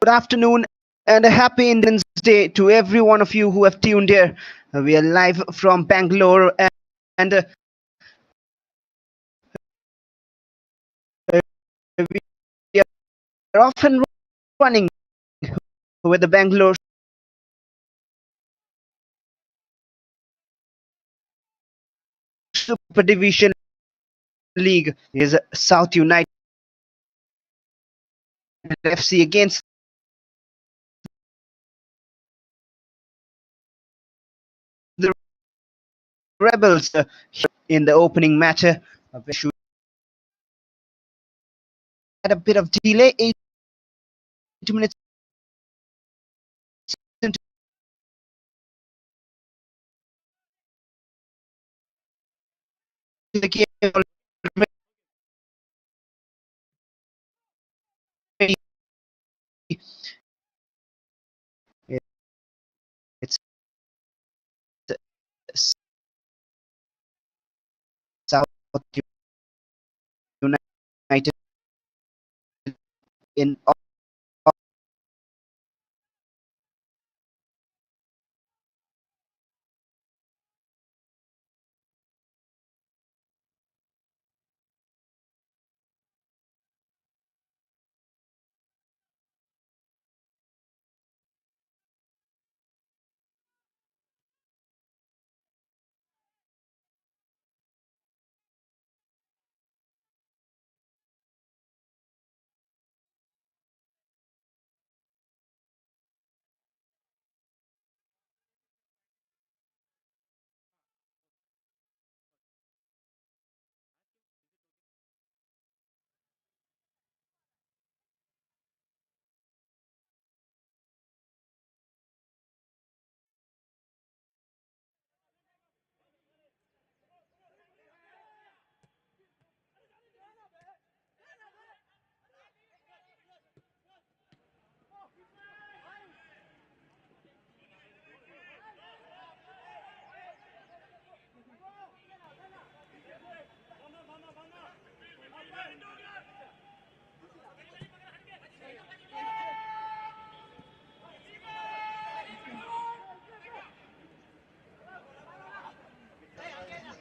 afternoon and a happy Independence Day to every one of you who have tuned here. We are live from Bangalore and we are off and running with the Bangalore Super Division League is South United FC against the Rebels in the opening match. We had a bit of delay, 8 minutes into the game. It's South United in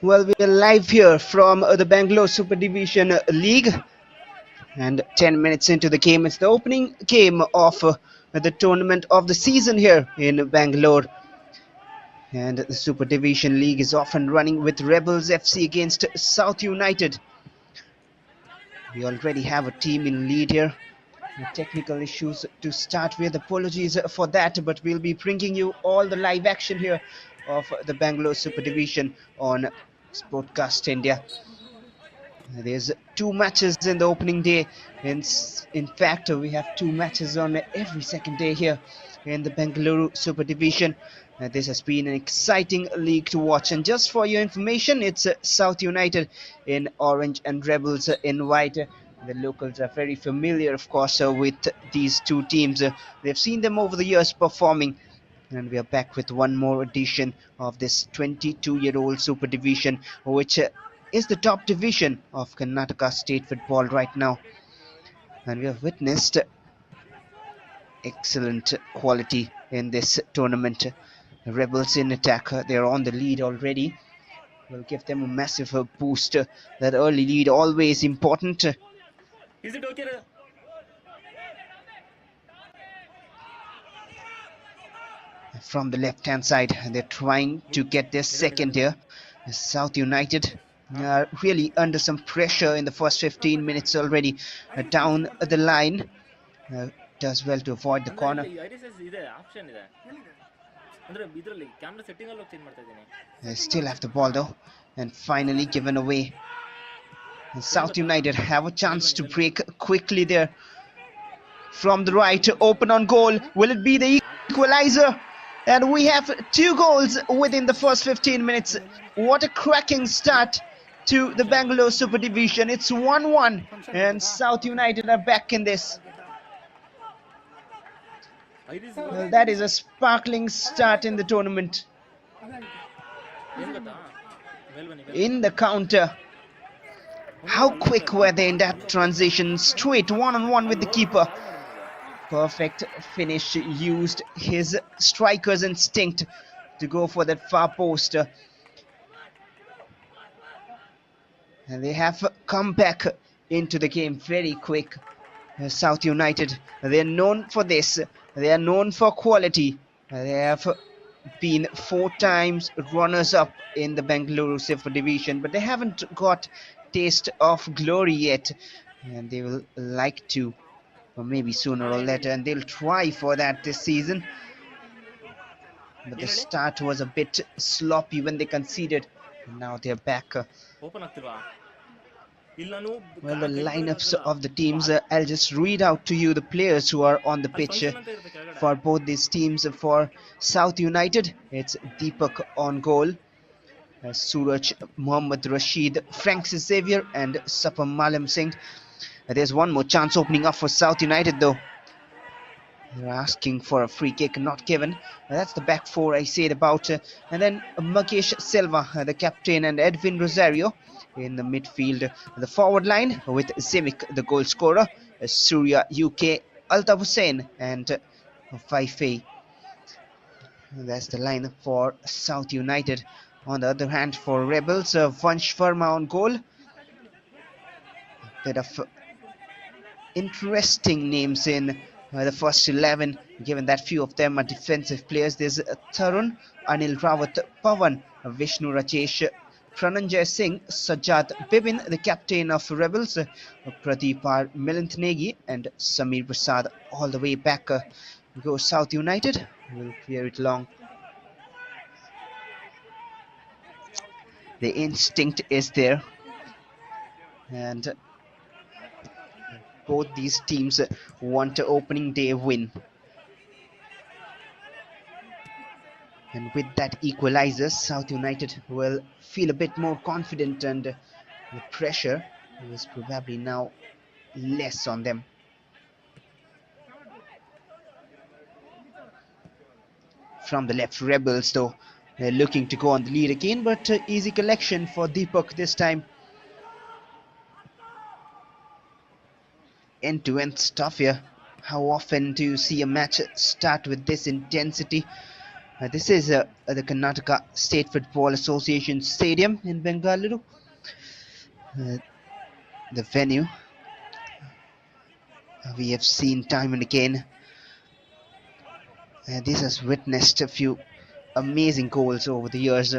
Well, we are live here from the Bangalore Super Division League, and 10 minutes into the game, it's the opening game of the tournament of the season here in Bangalore. And the Super Division League is off and running with Rebels FC against South United. We already have a team in lead here. Technical issues to start with, apologies for that, but we'll be bringing you all the live action here of the Bangalore Super Division on Sportcast India. There's two matches in the opening day. In fact, we have two matches on every second day here in the Bangalore Super Division. This has been an exciting league to watch. And just for your information, it's South United in orange and Rebels in white. The locals are very familiar, of course, with these two teams. They've seen them over the years performing. And we are back with one more edition of this 22-year-old Super Division, which is the top division of Karnataka state football right now. And we have witnessed excellent quality in this tournament. Rebels in attack, they're on the lead already. Will give them a massive boost. That early lead always important. Is it okay? From the left hand side, they're trying to get their second here. South United are really under some pressure in the first 15 minutes already. Down the line, does well to avoid the corner. They still have the ball though, and finally given away. And South United have a chance to break quickly there. From the right, open on goal. Will it be the equalizer? And we have 2 goals within the first 15 minutes. What a cracking start to the Bangalore Super Division. It's 1-1 and South United are back in this. Well, that is a sparkling start in the tournament. In the counter. How quick were they in that transition? Straight one-on-one with the keeper. Perfect finish, used his striker's instinct to go for that far post. And they have come back into the game very quick. South United, they are known for this. They are known for quality. They have been 4 times runners-up in the Bangalore Super Division, but they haven't got taste of glory yet, and they will like to, or maybe sooner or later, and they'll try for that this season. But the start was a bit sloppy when they conceded, and now they're back. Well, the lineups of the teams, I'll just read out to you the players who are on the pitch for both these teams. For South United, it's Deepak on goal, Suraj, Mohammad Rashid, Francis Xavier and Sapam Malam Singh. There's one more chance opening up for South United though. They're asking for a free kick, not given. That's the back four I said about. And then Mukesh Silva, the captain, and Edwin Rosario in the midfield. The forward line with Simic, the goal scorer, Surya UK, Altaf Hussain, and Bdfa. That's the line for South United. On the other hand, for Rebels, Vansh Verma on goal. A bit of interesting names in the first 11, given that few of them are defensive players. There's Tarun, Anil Rawat, Pavan, Vishnu Rajesh, Prananjay Singh, Sajjad Bibin, the captain of Rebels, Pradeepar Milind Negi, and Samir Prasad. All the way back goes South United. We'll clear it long. The instinct is there, and both these teams want an opening day win. And with that equalizer, South United will feel a bit more confident, and the pressure is probably now less on them. From the left, Rebels though, they're looking to go on the lead again, but easy collection for Deepak this time. End-to-end stuff here. How often do you see a match start with this intensity? This is the Karnataka State Football Association Stadium in Bangalore. The venue we have seen time and again. This has witnessed a few amazing goals over the years.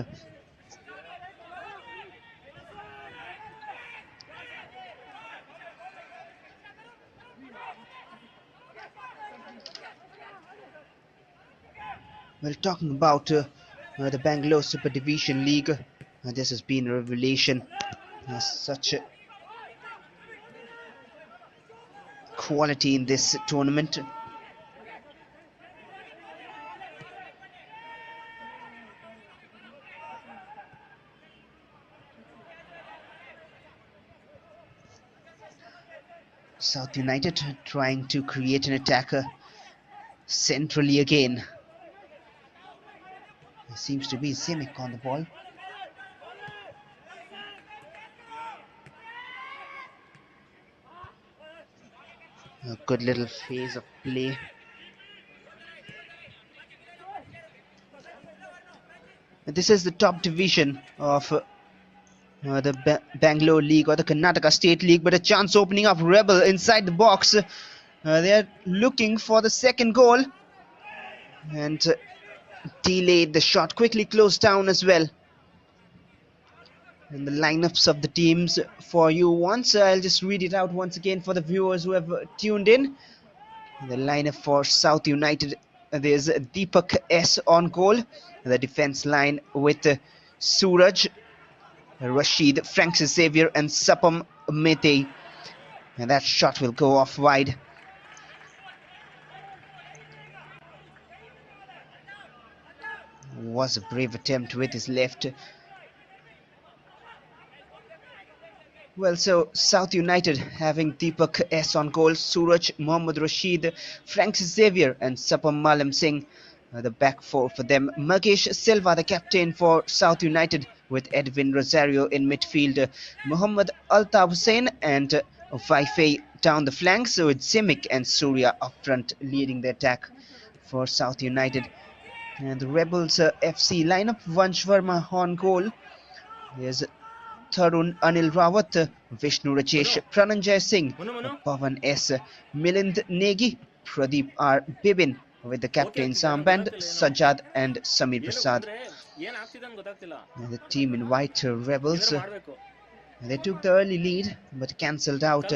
Well, talking about the Bangalore Super Division League, this has been a revelation. Such a quality in this tournament. South United trying to create an attacker centrally again. There seems to be Simic on the ball. A good little phase of play. And this is the top division of the Bangalore League or the Karnataka State League, but a chance opening up. Rebel inside the box. They're looking for the second goal, and delayed the shot, quickly closed down as well. And the lineups of the teams for you once, I'll just read it out once again for the viewers who have tuned in. The lineup for South United, there's Deepak S on goal. The defense line with Suraj, Rashid, Francis Xavier and Sapam Mete. And that shot will go off wide. Was a brave attempt with his left. Well, so South United having Deepak S on goal, Suraj, Mohammad Rashid, Francis Xavier and Sapam Malam Singh, the back four for them. Mukesh Silva, the captain for South United, with Edwin Rosario in midfield, Muhammad Altaf Hussain and Bdfa down the flanks, so it's Simic and Surya up front leading the attack for South United. And the Rebels FC lineup: Vansh Verma on goal. There's Tarun Anil Rawat, Vishnu Rajesh, Prananjay Singh, Pavan S, Milind Negi, Pradeep R. Bibin with the captain's armband, Sajad and Samir Prasad. And the team in white, Rebels, they took the early lead but cancelled out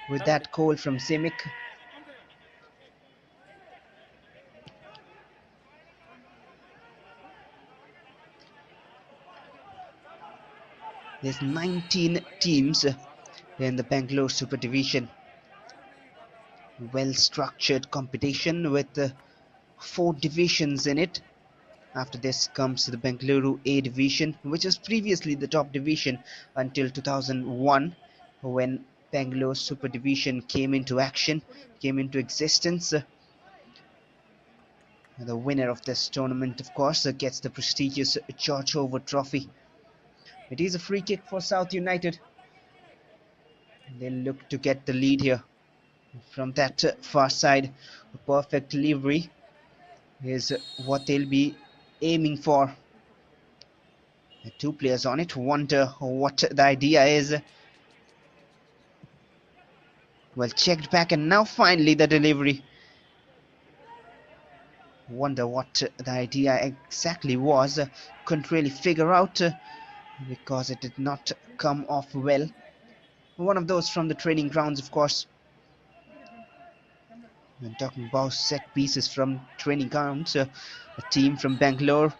with that goal from Simic. There's 19 teams in the Bangalore Super Division. Well-structured competition with 4 divisions in it. After this comes the Bengaluru A division, which was previously the top division until 2001, when Bangalore Super Division came into existence. The winner of this tournament, of course, gets the prestigious George Howard Trophy. It is a free kick for South United. They look to get the lead here from that far side. A perfect delivery is what they'll be aiming for. 2 players on it. Wonder what the idea is. Well checked back, and now finally the delivery. Wonder what the idea exactly was. Couldn't really figure out because it did not come off well. One of those from the training grounds, of course. I'm talking about set pieces from training grounds. A team from Bangalore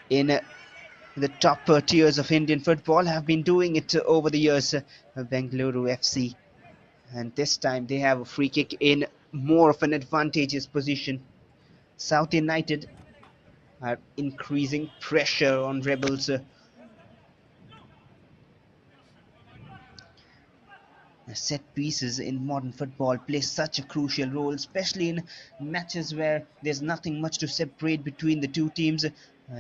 in the top tiers of Indian football have been doing it over the years. Bangalore FC, and this time they have a free kick in more of an advantageous position. South United are increasing pressure on Rebels. Set pieces in modern football play such a crucial role, especially in matches where there's nothing much to separate between the two teams.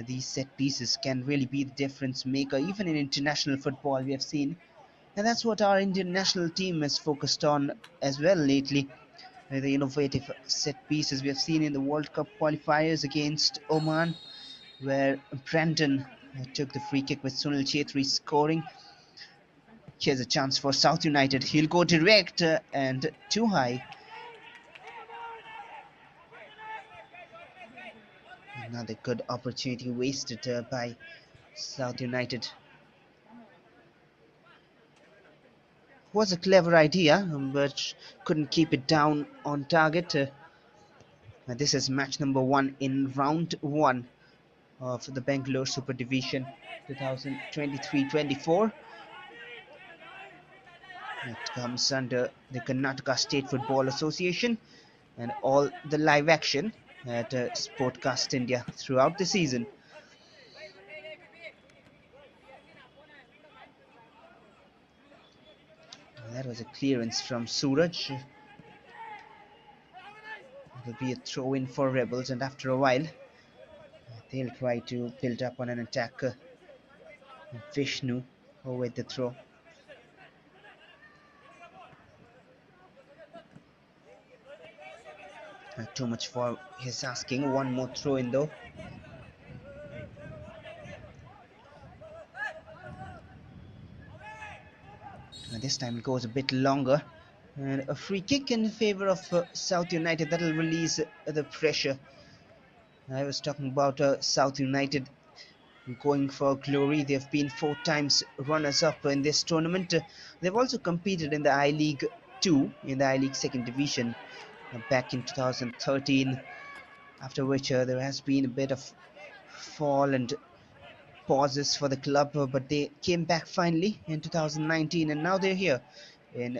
These set pieces can really be the difference maker, even in international football we have seen. And that's what our Indian national team has focused on as well lately. The innovative set pieces we have seen in the World Cup qualifiers against Oman, where Brandon took the free kick with Sunil Chetri scoring. Here's a chance for South United. He'll go direct and too high. Another good opportunity wasted by South United. Was a clever idea, but couldn't keep it down on target. This is match number 1 in round 1 of the Bangalore Super Division 2023-24. It comes under the Karnataka State Football Association, and all the live action at Sportcast India throughout the season. That was a clearance from Suraj. It will be a throw in for Rebels, and after a while they'll try to build up on an attack. Vishnu with the throw. Too much for his asking. One more throw in though. This time it goes a bit longer. And a free kick in favor of South United. That will release the pressure. I was talking about South United going for glory. They've been 4 times runners-up in this tournament. They've also competed in the I-League 2, in the I-League 2nd Division back in 2013, after which there has been a bit of fall and pauses for the club, but they came back finally in 2019, and now they're here in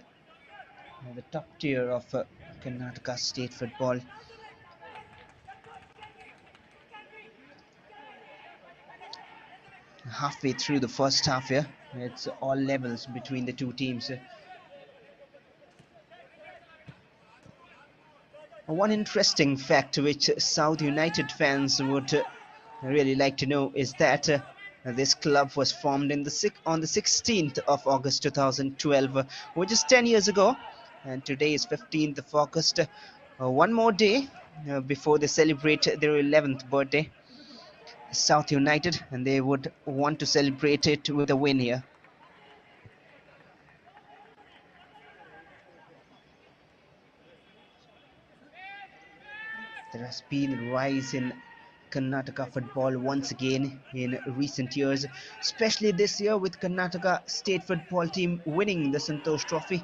the top tier of Karnataka State football. Halfway through the first half here, it's all levels between the two teams. One interesting fact which South United fans would really like to know is that This club was formed on the 16th of August 2012, which is 10 years ago, and today is 15th of August. One more day before they celebrate their 11th birthday. South United, and they would want to celebrate it with a win here. There has been a rise in Karnataka football once again in recent years, especially this year with Karnataka state football team winning the Santosh Trophy.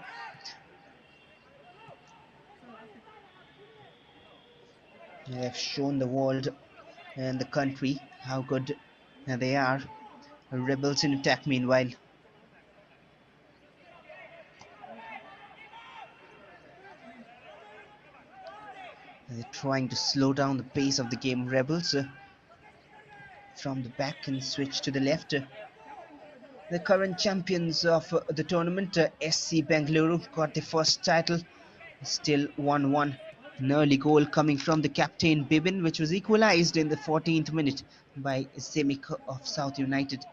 They have shown the world and the country how good they are. Rebels in attack meanwhile. They're trying to slow down the pace of the game. Rebels from the back and switch to the left. The current champions of the tournament, SC Bangalore, got the first title, still 1-1. An early goal coming from the captain Bibin, which was equalized in the 14th minute by Semic of South United.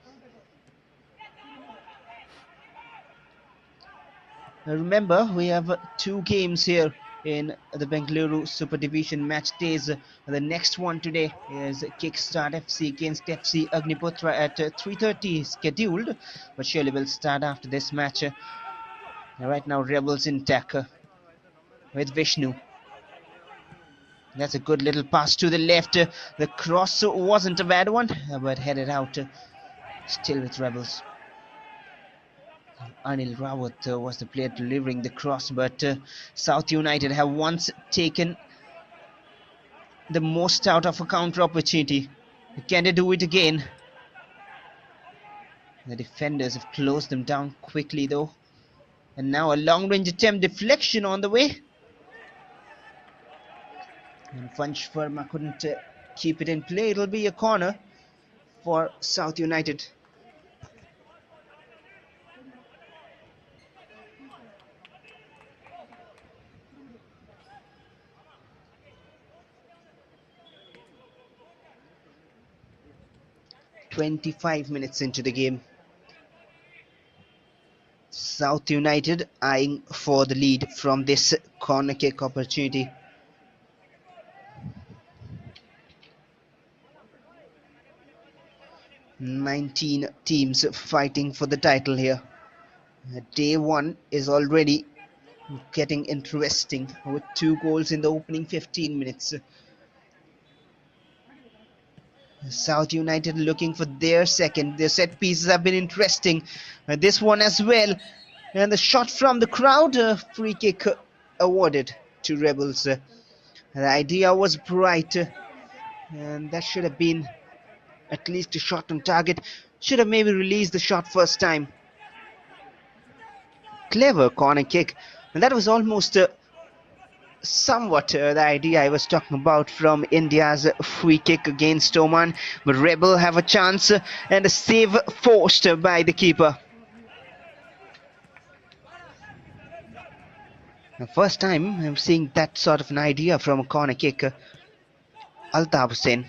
Remember, we have two games here in the Bangalore Super Division match days. The next one today is Kickstart FC against FC Agniputra at 3:30 scheduled, but surely will start after this match. Right now, Rebels in attack with Vishnu. That's a good little pass to the left. The cross wasn't a bad one, but headed out. Still with Rebels. Anil Rawat was the player delivering the cross, but South United have once taken the most out of a counter opportunity. Can they do it again? The defenders have closed them down quickly though. And now a long range attempt, deflection on the way. And Vansh Verma couldn't keep it in play. It'll be a corner for South United. "25 minutes into the game. South United eyeing for the lead from this corner kick opportunity. "19 teams fighting for the title here. Day one is already getting interesting with 2 goals in the opening 15 minutes. South United looking for their second. Their set pieces have been interesting. This one as well. And the shot from the crowd, free kick awarded to Rebels. The idea was bright, and that should have been at least a shot on target. Should have maybe released the shot first time. Clever corner kick, and that was almost somewhat the idea I was talking about from India's free kick against Oman, but Rebel have a chance and a save forced by the keeper. The first time I'm seeing that sort of an idea from a corner kick. Altaf Hussain,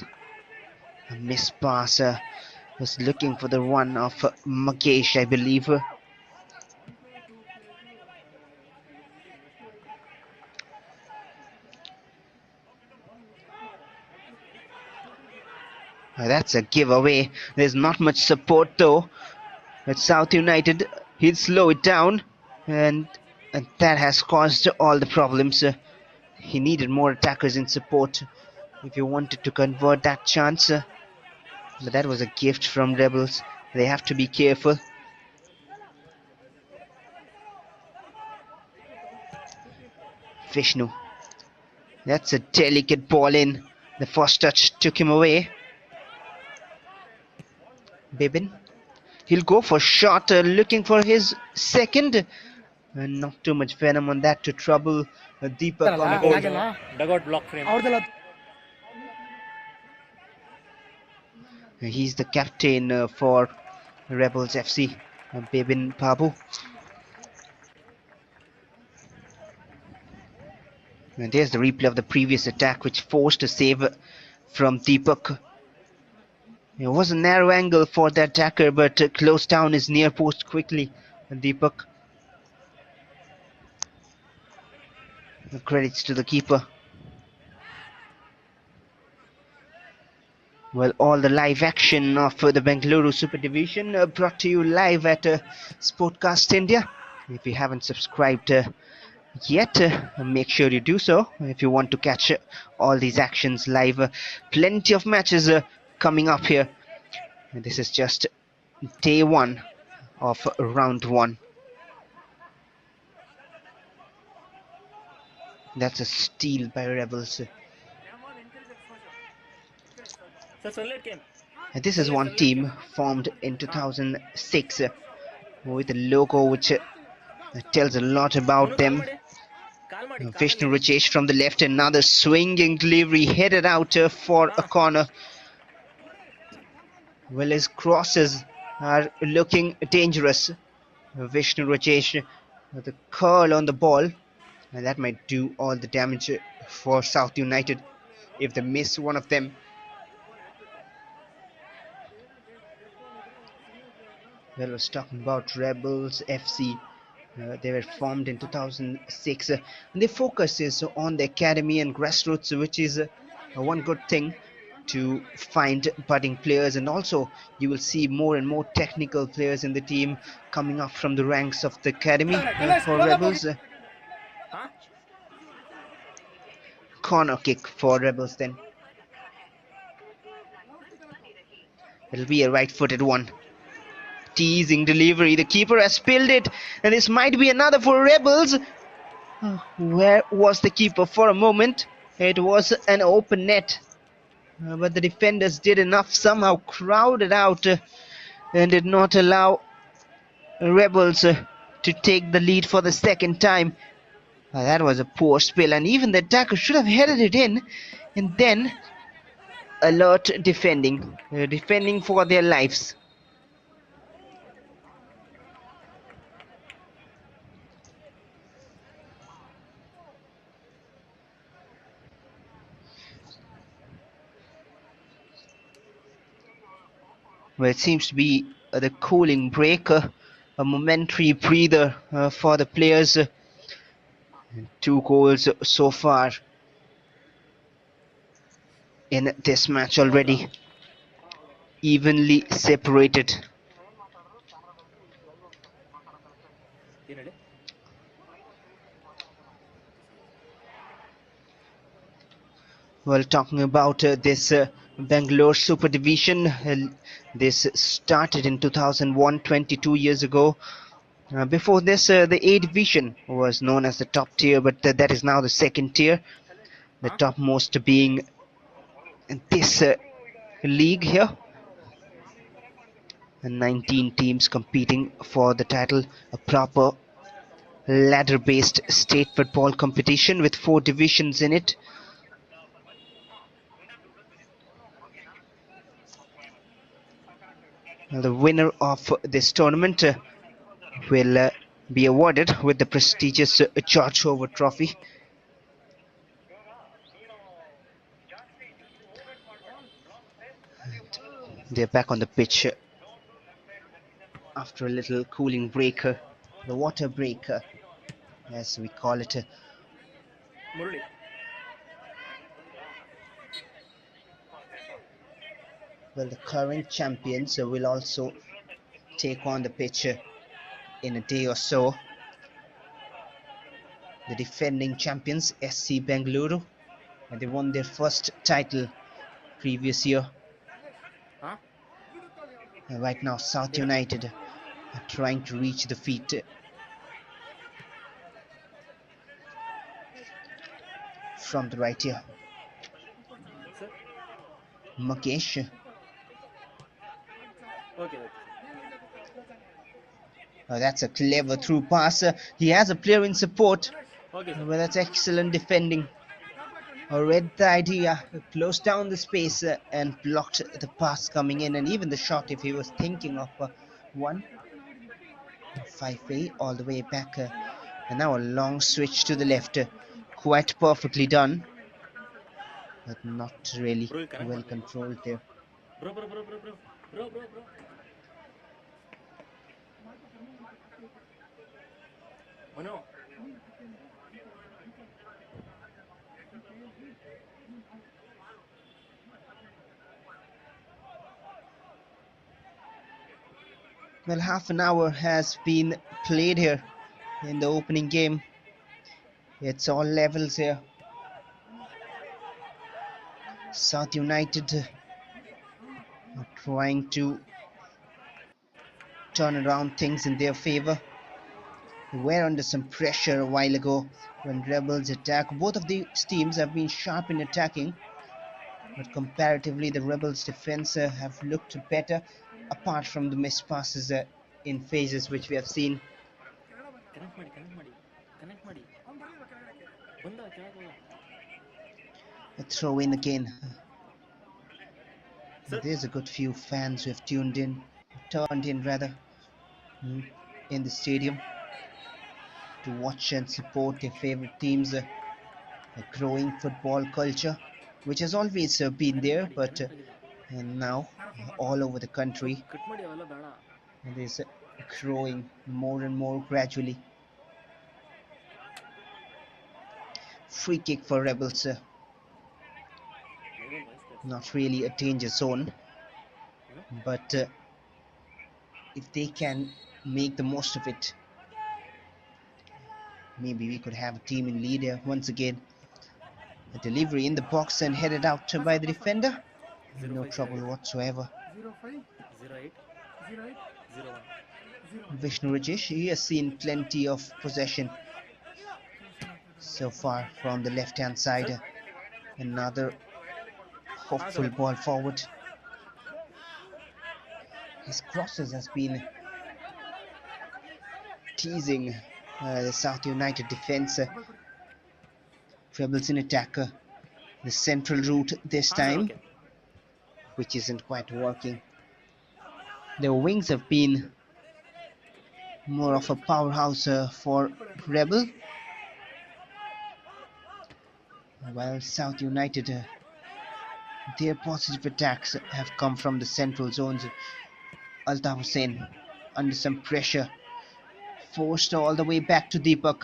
a miss pass, was looking for the run of Magesh, I believe. That's a giveaway. There's not much support though. At South United, he'd slow it down, and that has caused all the problems. He needed more attackers in support if he wanted to convert that chance. But that was a gift from Rebels. They have to be careful. Vishnu. That's a delicate ball in. The first touch took him away. Bibin. He'll go for shot, looking for his second. And not too much venom on that to trouble Deepak on the goal. Dugout block frame. He's the captain for Rebels FC, Bibin Babu. And there's the replay of the previous attack, which forced a save from Deepak. It was a narrow angle for the attacker, but closed down his near post quickly. Deepak. Credits to the keeper. Well, all the live action of the Bengaluru Super Division brought to you live at Sportcast India. If you haven't subscribed yet, make sure you do so if you want to catch all these actions live. Plenty of matches coming up here. And this is just day one of round one. That's a steal by Rebels. And this is one team formed in 2006 with a logo which tells a lot about them. Vishnu Rajesh from the left, another swinging delivery headed out for a corner. Well, his crosses are looking dangerous. Vishnu Rajesh with a curl on the ball, and that might do all the damage for South United if they miss one of them. Well, I was talking about Rebels FC. They were formed in 2006 and their focus is on the academy and grassroots, which is one good thing to find budding players, and also you will see more and more technical players in the team coming up from the ranks of the academy for Rebels. Corner kick for Rebels then. It'll be a right-footed one. Teasing delivery, the keeper has spilled it, and this might be another for Rebels. Where was the keeper for a moment? It was an open net, but the defenders did enough, somehow crowded out and did not allow Rebels to take the lead for the second time. That was a poor spill, and even the attacker should have headed it in, and then alert defending for their lives. Well, it seems to be the cooling break, a momentary breather for the players. 2 goals so far in this match already, evenly separated. Well, talking about this Bangalore Super Division, this started in 2001, 22 years ago. Before this, the A Division was known as the top tier, but that is now the second tier. The topmost being this league here. And 19 teams competing for the title, a proper ladder-based state football competition with 4 divisions in it. The winner of this tournament will be awarded with the prestigious George Hoover Trophy. And they're back on the pitch after a little cooling break, the water break, as we call it. Well, the current champions will also take on the pitch in a day or so. The defending champions, SC Bengaluru, and they won their first title previous year. And right now, South United are trying to reach the feet. From the right here, Mukesh. That's a clever through pass. He has a player in support. Well, that's excellent defending. Read the idea, closed down the space and blocked the pass coming in, and even the shot if he was thinking of one. 5A all the way back, and now a long switch to the left. Quite perfectly done, but not really well controlled there. Bro, bro, bro, bro, bro. Bro, bro, bro. Mano. Well, half an hour has been played here in the opening game. It's all levels here. South United are trying to turn around things in their favor. They were under some pressure a while ago when Rebels attack. Both of these teams have been sharp in attacking, but comparatively the Rebels' defense have looked better, apart from the missed passes in phases which we have seen. Connect ಮಾಡಿ connect ಮಾಡಿ connect ಮಾಡಿ ಬಂದ ಕೆಳಗೆ ಹೋದ. A throw in again. Sir. There's a good few fans who have turned in rather, in the stadium to watch and support their favorite teams. A growing football culture, which has always been Connect there, ಮಾಡಿ but connect ಆಗಿಲ್ಲ. now all over the country, cut ಮಾಡಿ ಅವೆಲ್ಲ ಬೇಡ. it is growing more and more gradually. Free kick for Rebels. Level wise that's Not really a danger zone, but if they can make the most of it, maybe we could have a team in lead here once again. A delivery in the box and headed out by the defender. No trouble 0508 whatsoever. 08 01 Vishnu Rajesh, he has seen plenty of possession so far from the left hand side. Another hopeful ball forward. His crosses has been teasing the South United defense. Rebels in attack. The central route this time, which isn't quite working. The wings have been more of a powerhouse for Rebel, while South United, their positive attacks have come from the central zones. Altaf Hussain under some pressure, forced all the way back to Deepak,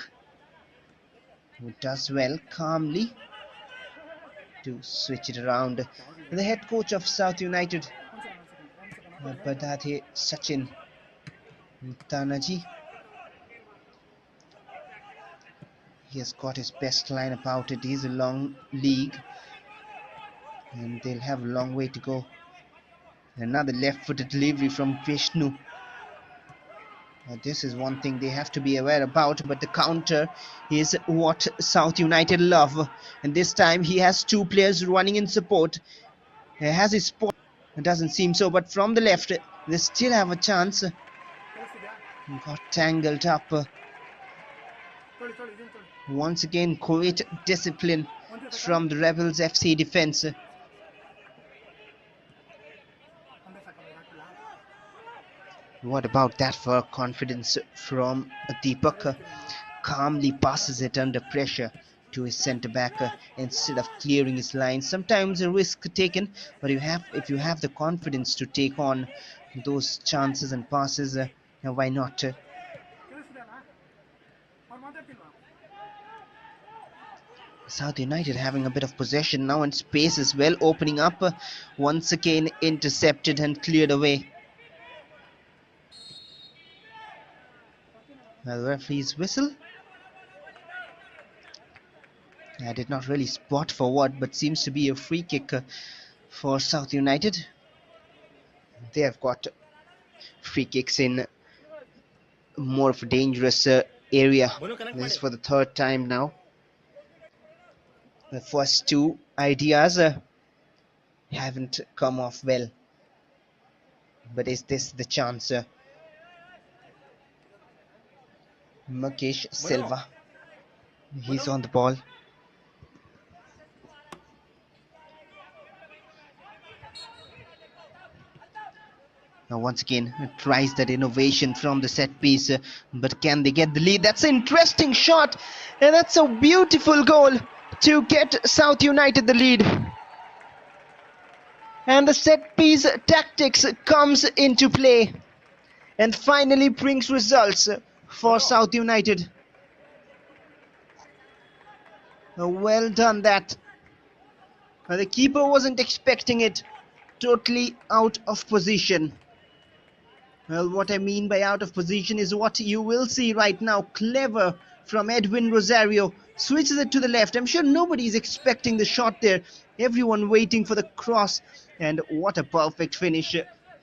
who does well calmly to switch it around. The head coach of South United, Bdfa Sachin Tanaji, he has got his best lineup out. It is a long league and they'll have a long way to go. Another left-footed delivery from Vishnu. This is one thing they have to be aware about, but the counter is what South United love. And this time he has two players running in support. He has his spot. It doesn't seem so, but from the left, they still have a chance. Got tangled up. Once again, great discipline from the Rebels FC defense. What about that for confidence from Deepak? Calmly passes it under pressure to his centre back instead of clearing his line. Sometimes a risk taken, but if you have the confidence to take on those chances and passes, why not? South United having a bit of possession now, and space as well opening up. Once again intercepted and cleared away. The referee's whistle. I did not really spot for what, but seems to be a free kick for South United. They have got free kicks in more of a dangerous area. This is for the third time now. The first two ideas haven't come off well. But is this the chance? Mukesh Silva. He's on the ball. Now once again tries that innovation from the set piece, but can they get the lead? That's an interesting shot, and that's a beautiful goal to get South United the lead. And the set piece tactics comes into play and finally brings results for Mano, South United. Well done that. The keeper wasn't expecting it. Totally out of position. Well, what I mean by out of position is what you will see right now. Clever from Edwin Rosario. Switches it to the left. I'm sure nobody's expecting the shot there. Everyone waiting for the cross. And what a perfect finish.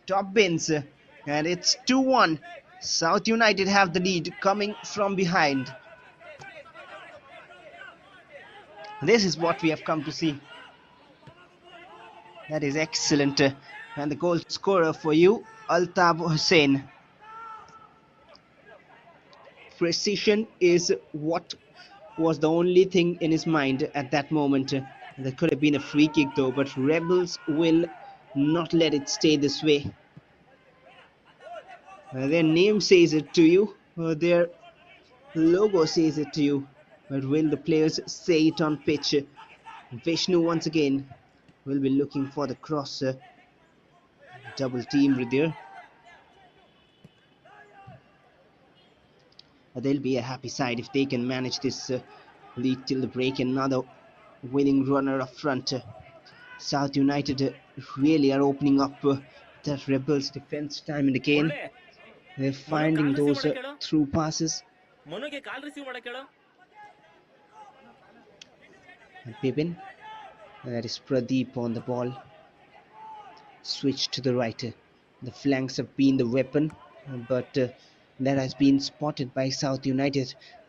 Top bins. And it's 2-1. South United have the lead coming from behind. This is what we have come to see. That is excellent. And the goal scorer for you, Altab Hussain. Precision is what was the only thing in his mind at that moment. There could have been a free kick though, but Rebels will not let it stay this way. Their name says it to you, their logo says it to you, but will the players say it on pitch? Vishnu once again will be looking for the cross. Double teamed there. They'll be a happy side if they can manage this lead till the break. Another winning runner up front. South United really are opening up that Rebels defense time and again. ಒಳ್ಳೆ They're Manu finding call receive those ಮಾಡಕ್ಕೆ ಹೇಳು through passes. ಮನುಗೆ call receive ಮಾಡಕ್ಕೆ ಹೇಳು And Bibin, that is Pradeep on the ball. Switch to the right. The flanks have been the weapon, but that has been spotted by South United.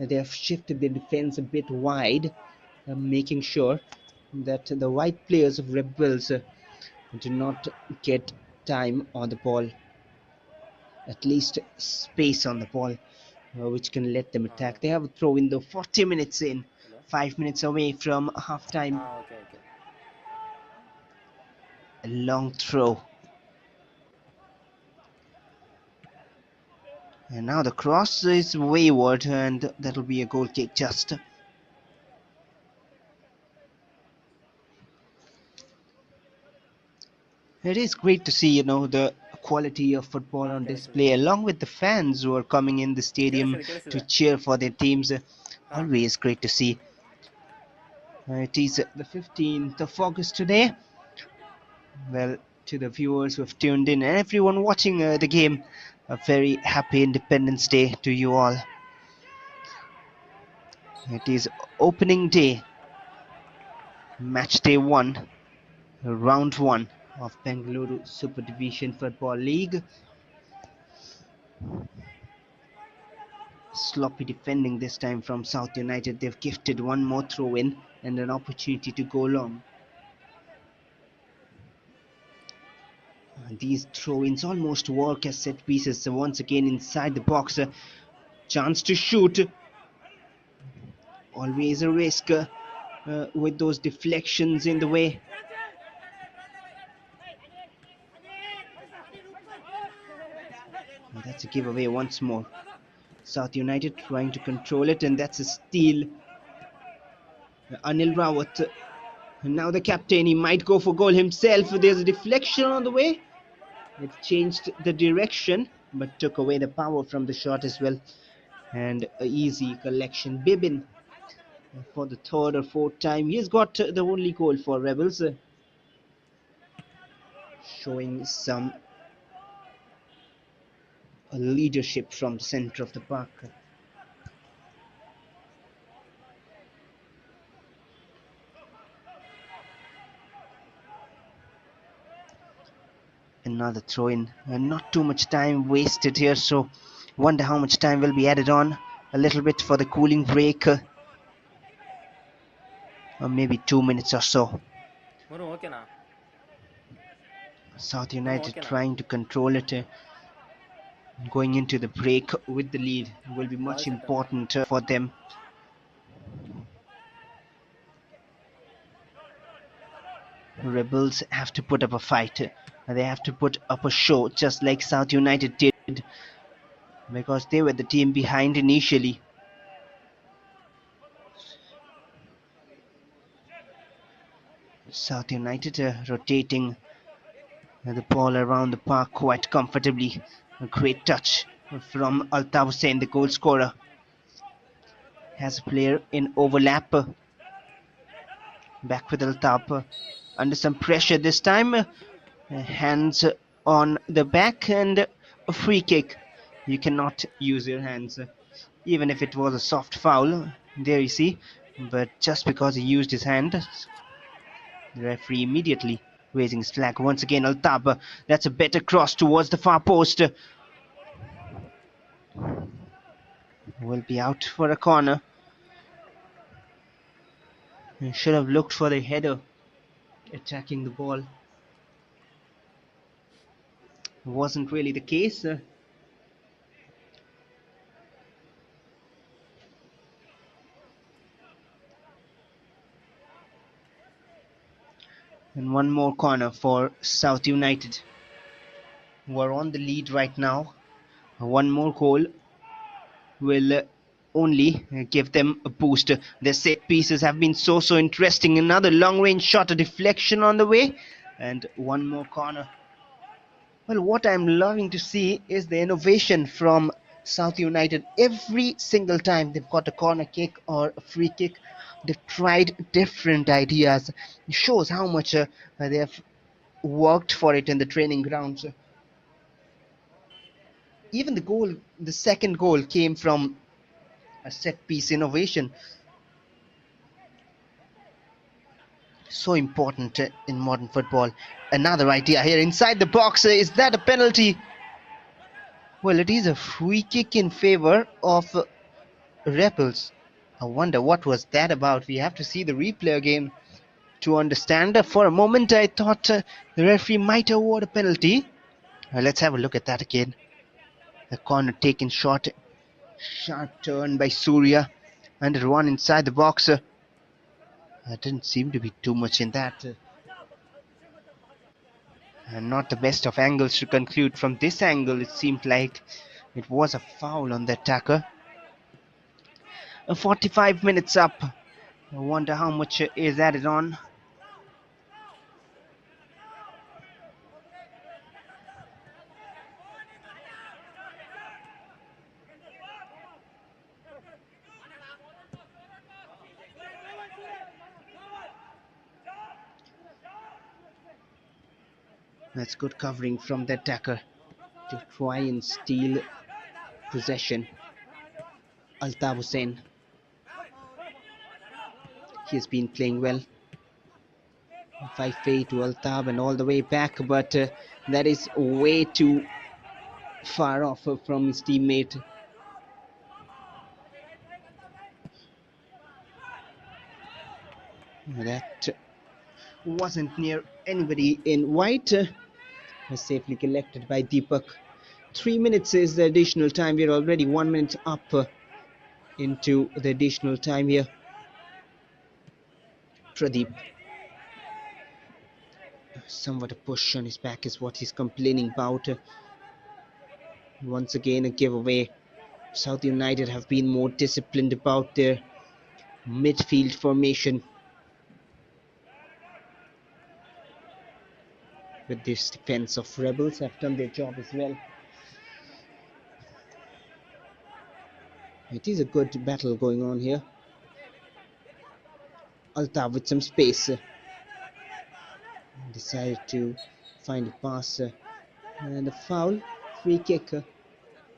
They have shifted the defense a bit wide, making sure that the wide players of Rebels do not get time on the ball, at least space on the ball, which can let them attack. They have a throw in though, 40 minutes in, hello 5 minutes away from half time. Okay okay A long throw. And now the cross is wayward, and that'll be a goal kick just. It is great to see, the quality of football ಹಾಂ on ಕೇಳಿಸ್ತಿದೆ display, along with the fans who are coming in the stadium ಕೇಳಿಸ್ತಿದೆ to ಕೇಳಿಸ್ತಿದೆ cheer for their teams. ಹಾಂ Always great to see. It is the 15th of August today. Well, to the viewers who have tuned in and everyone watching the game, a very happy Independence Day to you all. It is opening day, match day 1, round 1 of Bangalore Super Division Football League. Sloppy defending this time from South United. They've gifted one more throw in and an opportunity to go long. These throw-ins almost work as set pieces. Once again inside the box, chance to shoot. Always a risk with those deflections in the way. That's a giveaway once more. South United trying to control it, and that's a steal. Anil Rawat, now the captain, he might go for goal himself. There's a deflection on the way. It changed the direction, but took away the power from the shot as well. And an easy collection. Bibin for the third or fourth time. He's got the only goal for Rebels. Showing some leadership from the center of the park. Another throw in, and not too much time wasted here, so wonder how much time will be added on. A little bit for the cooling break, or maybe 2 minutes or so. Manu ಓಕೆನಾ South Manu United ಓಕೆನಾ trying to control it, going into the break with the lead will be much ball set important for them. Rebels have to put up a fight. They have to put up a show, just like South United did, because they were the team behind initially. South United rotating The ball around the park quite comfortably. A great touch from Altaf Hussain, the goal scorer. Has a player in overlap. Back with Altaf. Under some pressure this time. Hands on the back and a free kick. You cannot use your hands, even if it was a soft foul. There you see. But just because he used his hand, the referee immediately raising his flag. Once again, Altaf. That's a better cross towards the far post. Will be out for a corner. He should have looked for the header attacking the ball. Wasn't really the case. And one more corner for South United. We're on the lead right now. One more goal will only give them a boost. Their set pieces have been so interesting. Another long range shot, a deflection on the way, and one more corner. Well, what I'm loving to see is the innovation from South United. Every single time they've got a corner kick or a free kick, they've tried different ideas. It shows how much they have worked for it in the training grounds. Even the second goal came from a set piece innovation. So important in modern football. Another idea here inside the box. Is that a penalty? Well, it is a free kick in favor of Rebels. I wonder what was that about. We have to see the replay again to understand. For a moment, I thought the referee might award a penalty. Let's have a look at that again. A corner taken short. Sharp turn by Surya. And a run inside the box. Didn't seem to be too much in that. Not the best of angles to conclude. From this angle, it seemed like it was a foul on the attacker. 45 minutes up. I wonder how much is added on. That's good covering from the attacker to try and steal possession. Altaf Hussain. He has been playing well. 5-8 to Altaf and all the way back, but that is way too far off from his teammate. That wasn't near anybody in white. Was safely collected by Deepak. 3 minutes is the additional time. We're already 1 minute up into the additional time here. Pradeep. Somewhat a push on his back is what he's complaining about. Once again, a giveaway. South United have been more disciplined about their midfield formation. With this defense of Rebels have done their job as well. It is a good battle going on here. Altaf with some space. Decided to find a pass and a foul. Free kick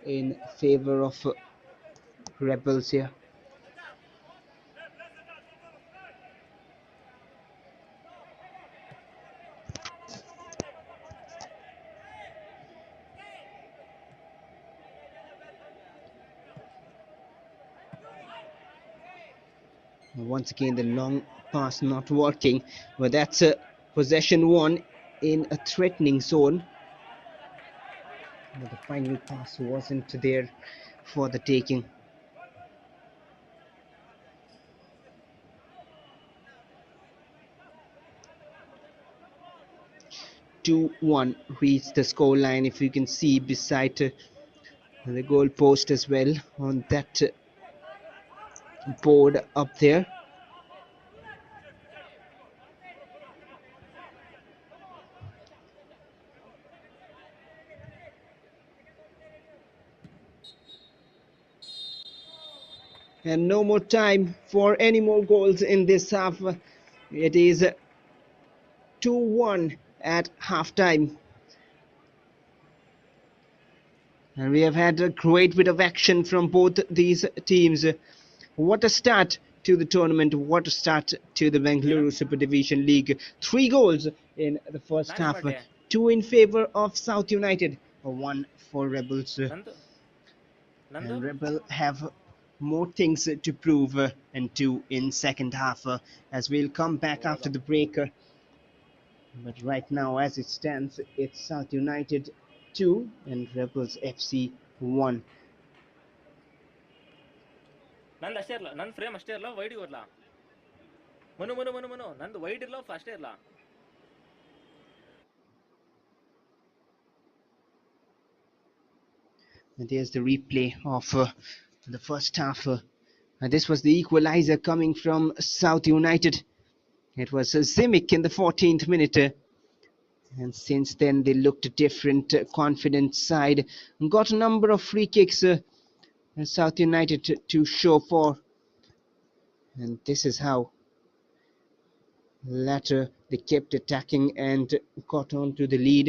in favor of Rebels here. Once again, the long pass not working, but that's a possession won in a threatening zone. But the final pass wasn't there for the taking. 2-1 reached the scoreline, if you can see beside the goal post as well on that board up there. And no more time for any more goals in this half. It is 2-1 at halftime. And we have had a great bit of action from both these teams. What a start to the tournament. What a start to the ಏನು Bangalore Super Division League. 3 goals in the first ನಾನೇನು half. ಮಾಡಿದೆ 2 in favor of South United. 1 for Rebels. ನಂದು ನಂದು And Rebel have more things to prove and 2 in second half as we'll come back after the ನೋಡೋದಪ್ಪ break. But right now, as it stands, it's South United 2 and Rebels FC 1. ನಂದು ಅಷ್ಟೇ ಇರಲ್ಲ ನನ್ನ frame ಅಷ್ಟೇ ಇರಲ್ಲ wide ಇರಲ್ಲ ಮನು ಮನು ಮನು ಮನು ನಂದು wide ಇರಲ್ಲ ಅಷ್ಟೇ ಇರಲ್ಲ And there's the replay of the first half. This was the equalizer coming from South United. It was Simic in the 14th minute. And since then, they looked a different, confident side and got a number of free kicks. South United to show for. And this is how latter they kept attacking and got on to the lead.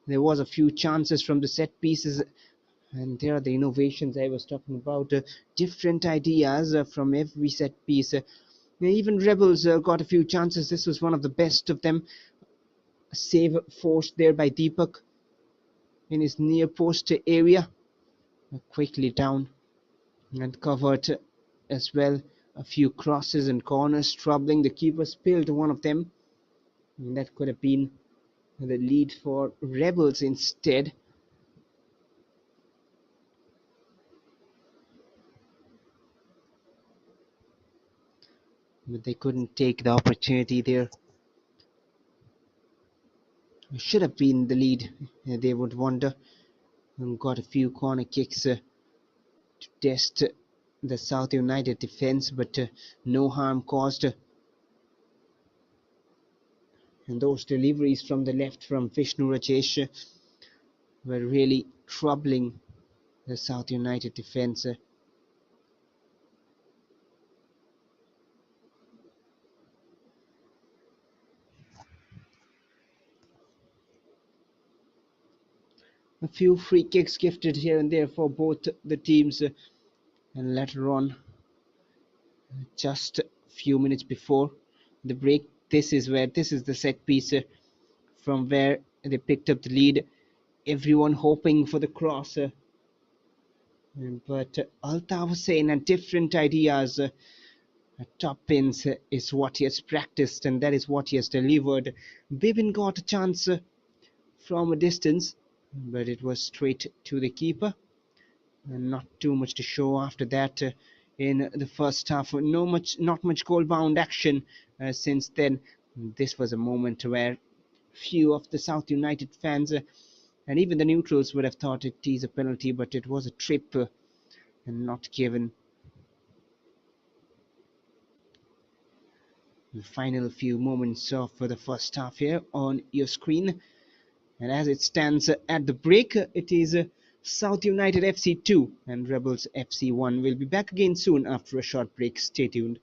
There was a few chances from the set pieces, and there are the innovations I was talking about. Different ideas from every set piece. Even Rebels got a few chances. This was one of the best of them. A save forced there by Deepak in his near post area. Quickly down and covered as well. A few crosses and corners troubling the keeper. Spilled one of them. And that could have been the lead for Rebels instead. But they couldn't take the opportunity there. It should have been the lead, they would wonder. And got a few corner kicks to test the South United defence, but no harm caused. And those deliveries from the left from Vishnu Rajesh were really troubling the South United defence. A few free kicks gifted here and there for both the teams, and later on, just a few minutes before the break, this is the set piece from where they picked up the lead. Everyone hoping for the cross, but Altaf Hussain had different ideas. Top pins is what he has practiced, and that is what he has delivered. Bibin got a chance from a distance, but it was straight to the keeper, and not too much to show after that. In the first half, not much goal-bound action since then. This was a moment where few of the South United fans and even the neutrals would have thought it is a penalty, but it was a trip and not given. The final few moments of the first half here on your screen, and as it stands at the break, it is South United FC 2 and Rebels FC 1. We'll be back again soon after a short break. Stay tuned.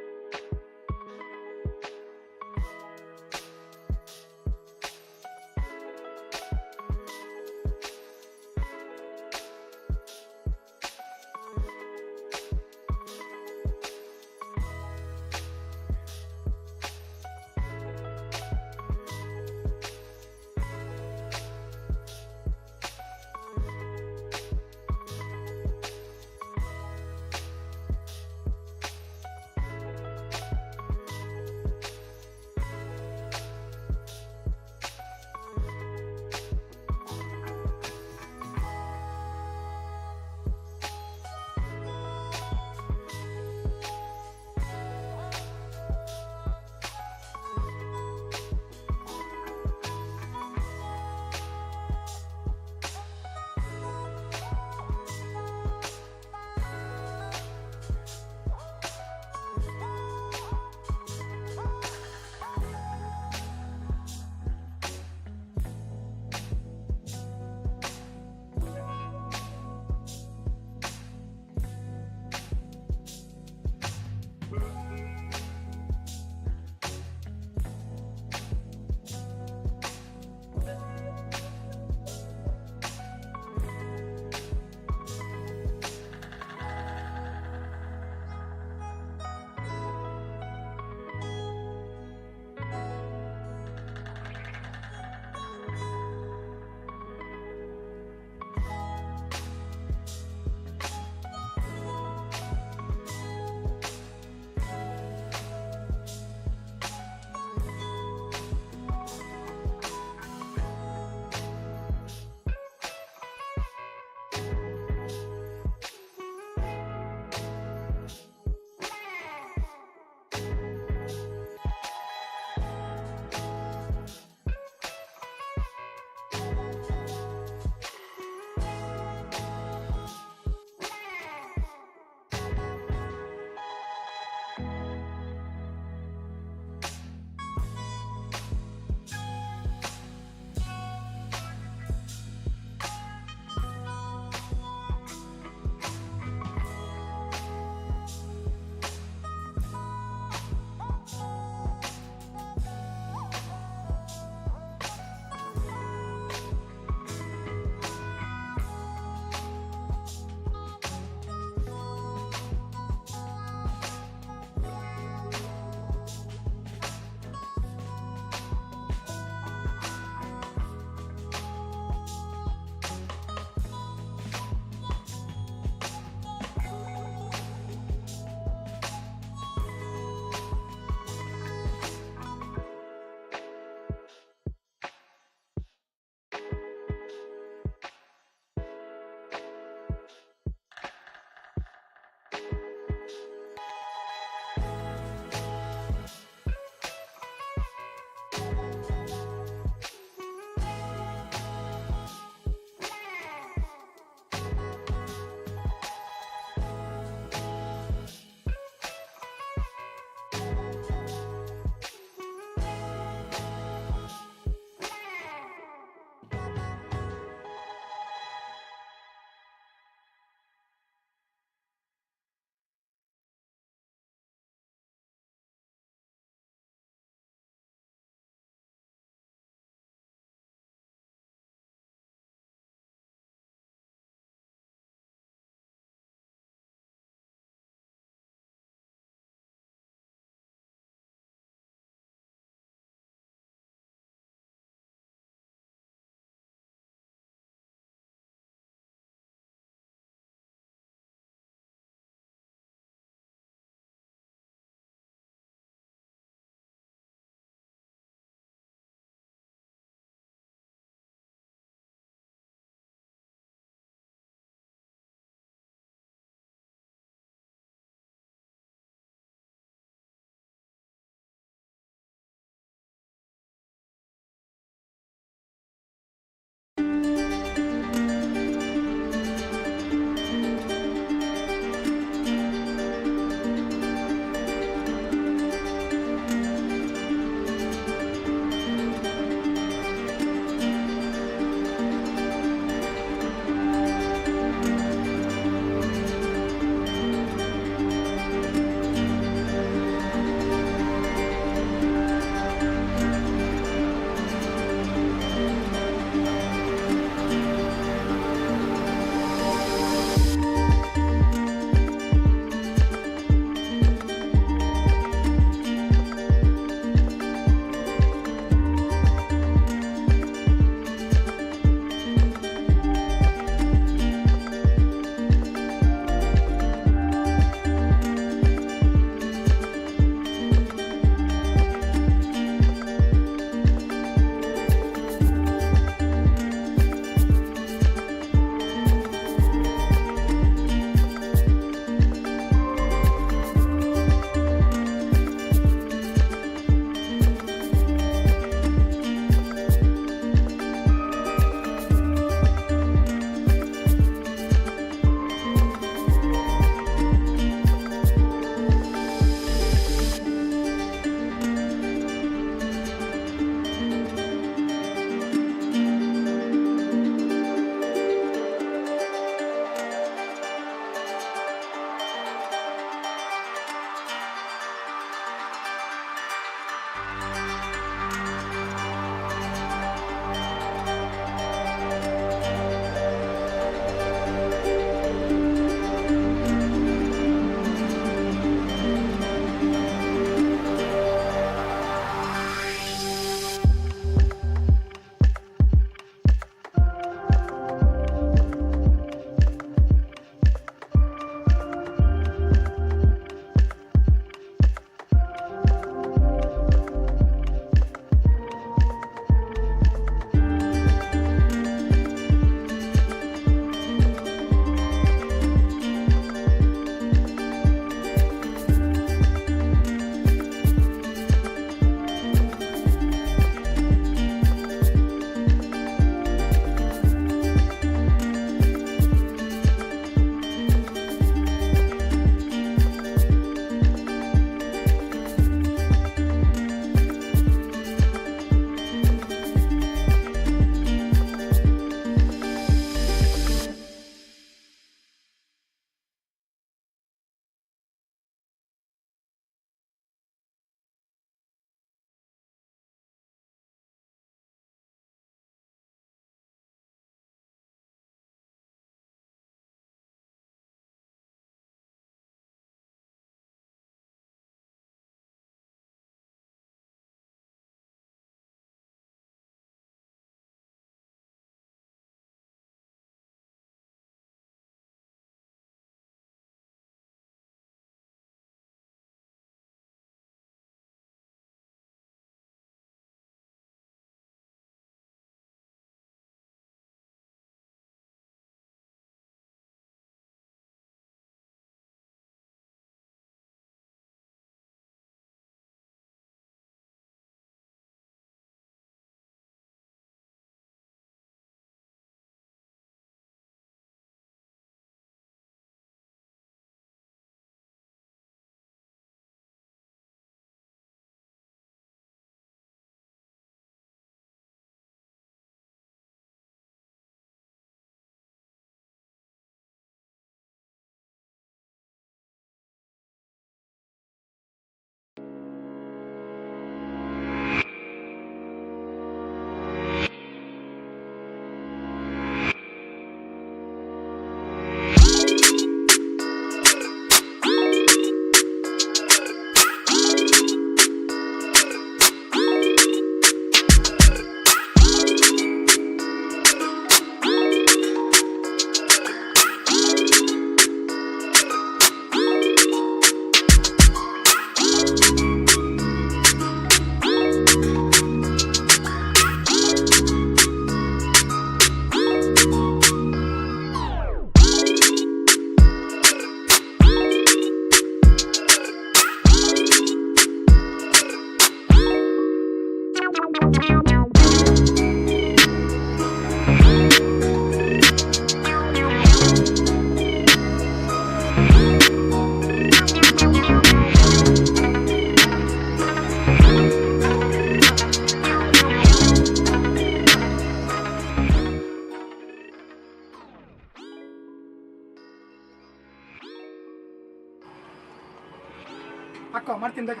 ಹಾಕೋ ಮಾಡ್ತೀನಿ ಬೇಗ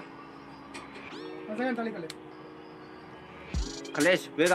ಒಂದು second ತಳಿ ಕಲೇಶ್ ಬೇಗ.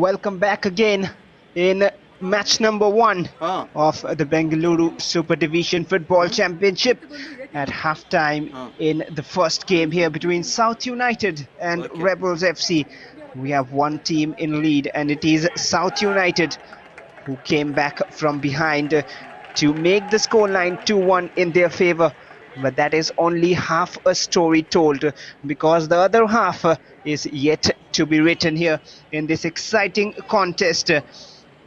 Welcome back again in match number 1 of the Bengaluru Super Division Football Championship. At halftime in the first game here between South United and Rebels FC, we have one team in lead, and it is South United who came back from behind to make the scoreline 2-1 in their favour. But that is only half a story told, because the other half is yet to be written here in this exciting contest.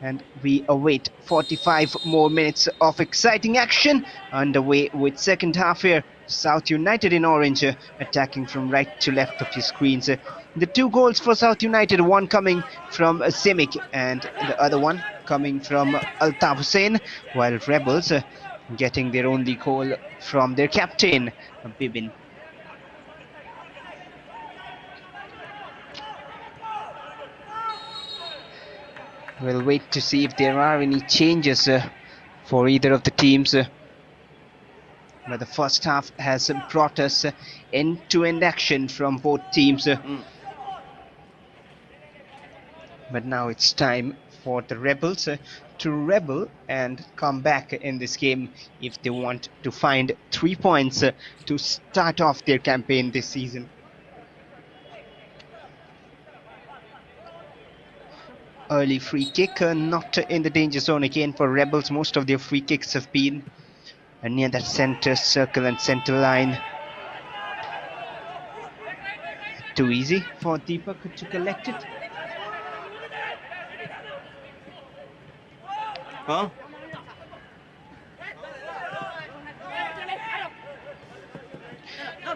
And we await 45 more minutes of exciting action underway with second half here. South United in orange, attacking from right to left of your screens. The two goals for South United, one coming from Simic and the other one coming from Altaf Hussain, while Rebels getting their only goal from their captain, Bibin. We'll wait to see if there are any changes for either of the teams. But the first half has brought us end-to-end action from both teams. But now it's time for the Rebels to rebel and come back in this game if they want to find 3 points to start off their campaign this season. Early free kick, not in the danger zone again for Rebels. Most of their free kicks have been near that center circle and center line. Too easy for Deepak to collect it.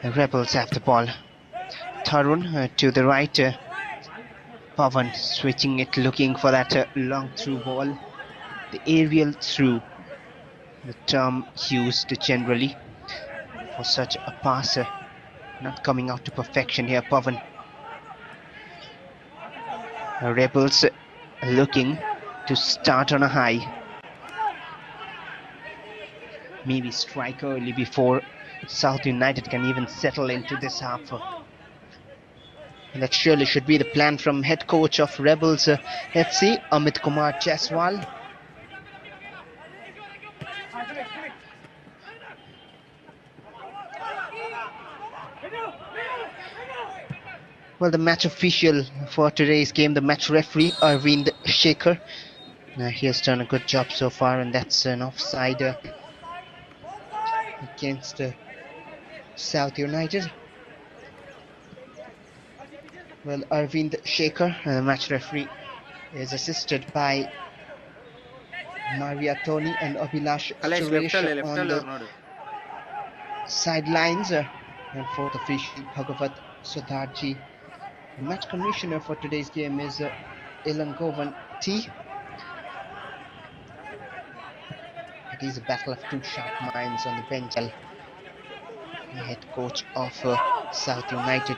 The Rebels have the ball. Tarun to the right. Pavan switching it, looking for that long through ball. The aerial through, the term used generally for such a passer. Not coming out to perfection here, Pavan. Rebels looking to start on a high. Maybe strike early before South United can even settle into this half. And that surely should be the plan from head coach of Rebels FC, Amit Kumar Jaiswal. Well, the match official for today's game, the match referee, Arvind Shekhar. He has done a good job so far, and that's an offside against South United. Well, Arvind Shekhar, the match referee, is assisted by Maria Tony and Abhilash Suresh on the sidelines, and fourth official Bhagavat Sudharji. The match commissioner for today's game is Ilangovan T. It is a battle of two sharp minds on the bench. The head coach of South United,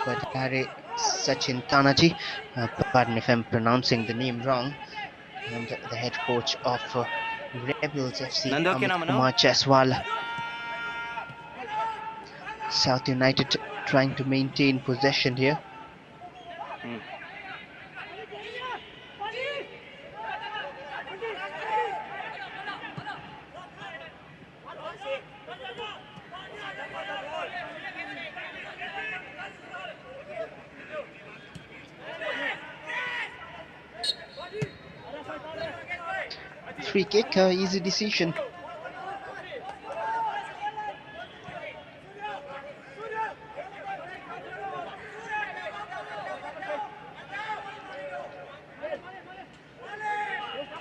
Badare Sachin Tanaji, pardon if I'm pronouncing the name wrong, and the head coach of Rebels FC, Amit Kumar Jaiswal. South United trying to maintain possession here. free kick, easy decision.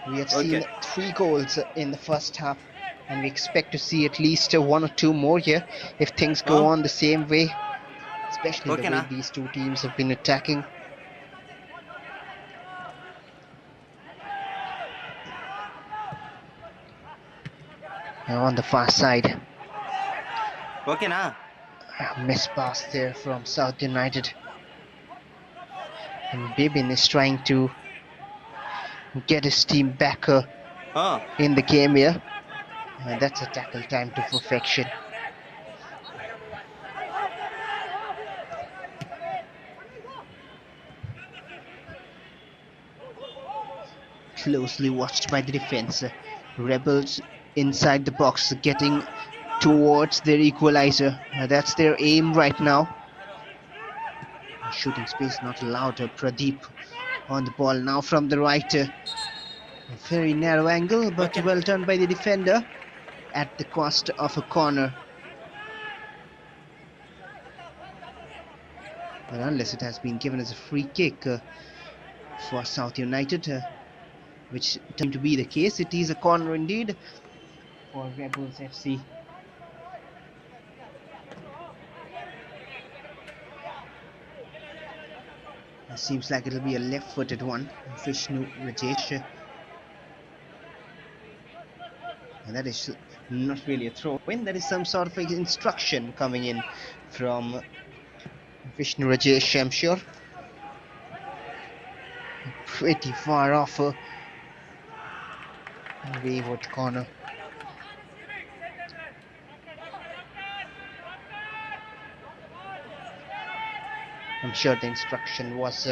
We have seen 3 goals in the first half, and we expect to see at least 1 or 2 more here if things go on the same way, especially the way these two teams have been attacking. On the far side. Miss pass there from South United. And Bibin is trying to get his team back in the game here. And that's a tackle time to perfection. Closely watched by the defense. Rebels inside the box, getting towards their equalizer. That's their aim right now. Shooting space not allowed. Pradeep on the ball now from the right. A very narrow angle, but well done by the defender at the cost of a corner. But unless it has been given as a free kick for South United, which seemed to be the case, it is a corner indeed for Rebels FC. It seems like it'll be a left-footed one. Vishnu Rajesh. And that is not really a throw-in, that is some sort of instruction coming in from Vishnu Rajesh, I'm sure. Pretty far off a wayward corner. I'm sure the instruction was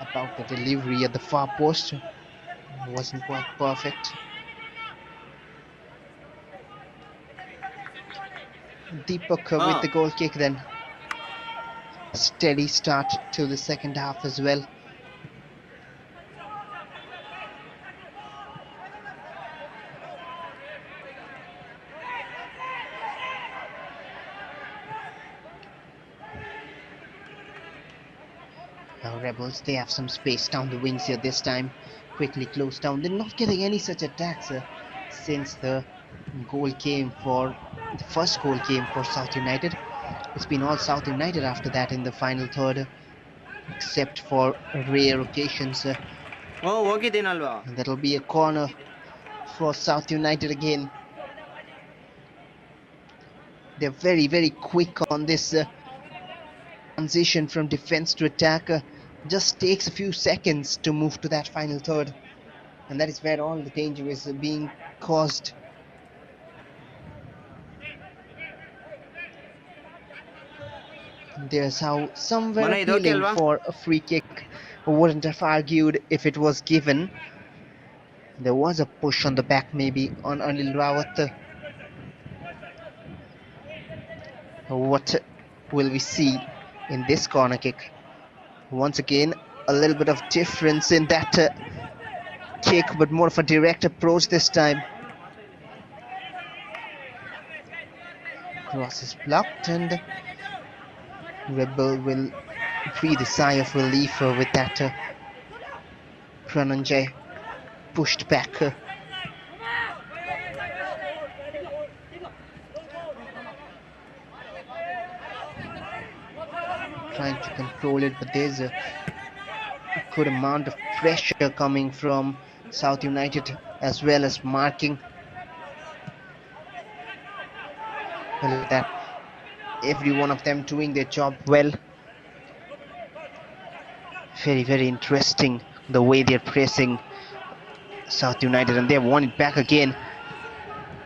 about the delivery at the far post. It wasn't quite perfect. Deepak with the goal kick then. Steady start to the second half as well. Now Rebels, they have some space down the wings here this time. Quickly close down. They're not getting any such attacks since the first goal came for South United. It's been all South United after that in the final third, except for rare occasions. And that'll be a corner for South United again. They're very, very quick on this transition from defense to attack. Just takes a few seconds to move to that final third, and that is where all the danger is being caused. There's how some were appealing for a free kick. Wouldn't have argued if it was given. There was a push on the back maybe on Anil Rawat. What will we see in this corner kick? Once again, a little bit of difference in that kick, but more of a direct approach this time. Cross is blocked, and Rebel will breathe a sigh of relief with that. Prananjay pushed back. Trying to control it, but there's a good amount of pressure coming from South United as well as marking. Look at that. Every one of them doing their job well. Very, very interesting the way they're pressing South United, and they won it back again.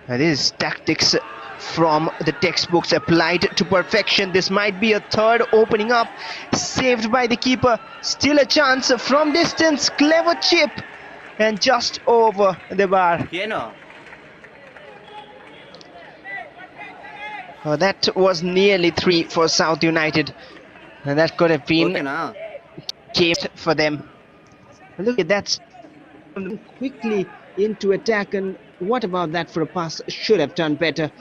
Now, this is tactics from the textbooks applied to perfection. This might be a third opening up, saved by the keeper. Still a chance from distance. Clever chip, and just over the bar. That was nearly 3 for South United, and that could have been game for them. Look at that quickly into attack, and what about that for a pass? Should have done better.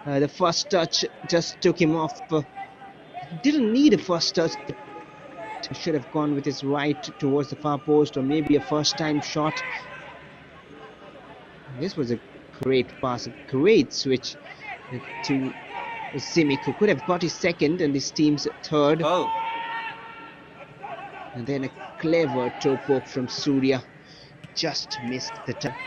The first touch just took him off. Didn't need a first touch. Should have gone with his right towards the far post, or maybe a first time shot. This was a great pass, a great switch to Simic, who could have got his second and his team's third. Oh, And then a clever toe poke from Surya. Just missed the target.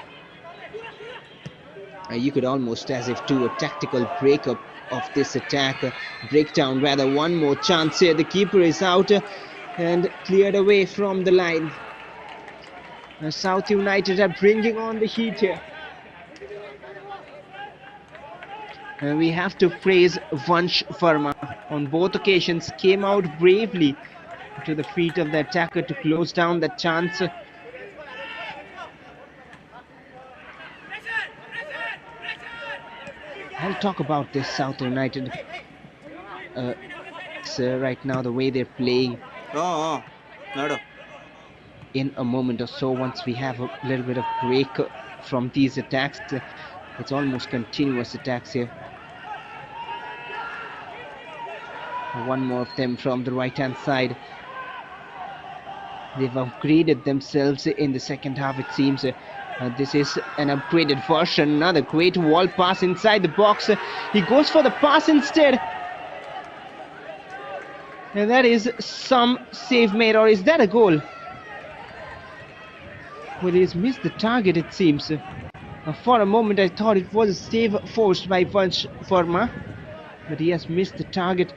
You could almost as if do a tactical breakup of this attack, breakdown rather. One more chance here. The keeper is out and cleared away from the line. South United are bringing on the heat here. We have to praise Vansh Verma. On both occasions came out bravely to the feet of the attacker to close down that chance. I'll talk about this South United right now, the way they're playing Nado. in a moment or so. Once we have a little bit of break from these attacks, it's almost continuous attacks here. One more of them from the right hand side. They've upgraded themselves in the second half, it seems. This is an upgraded version. Another great wall pass inside the box. He goes for the pass instead. And that is some save made, or is that a goal? Well, he's missed the target, it seems. For a moment I thought it was a save forced by Vansh Verma, but he has missed the target.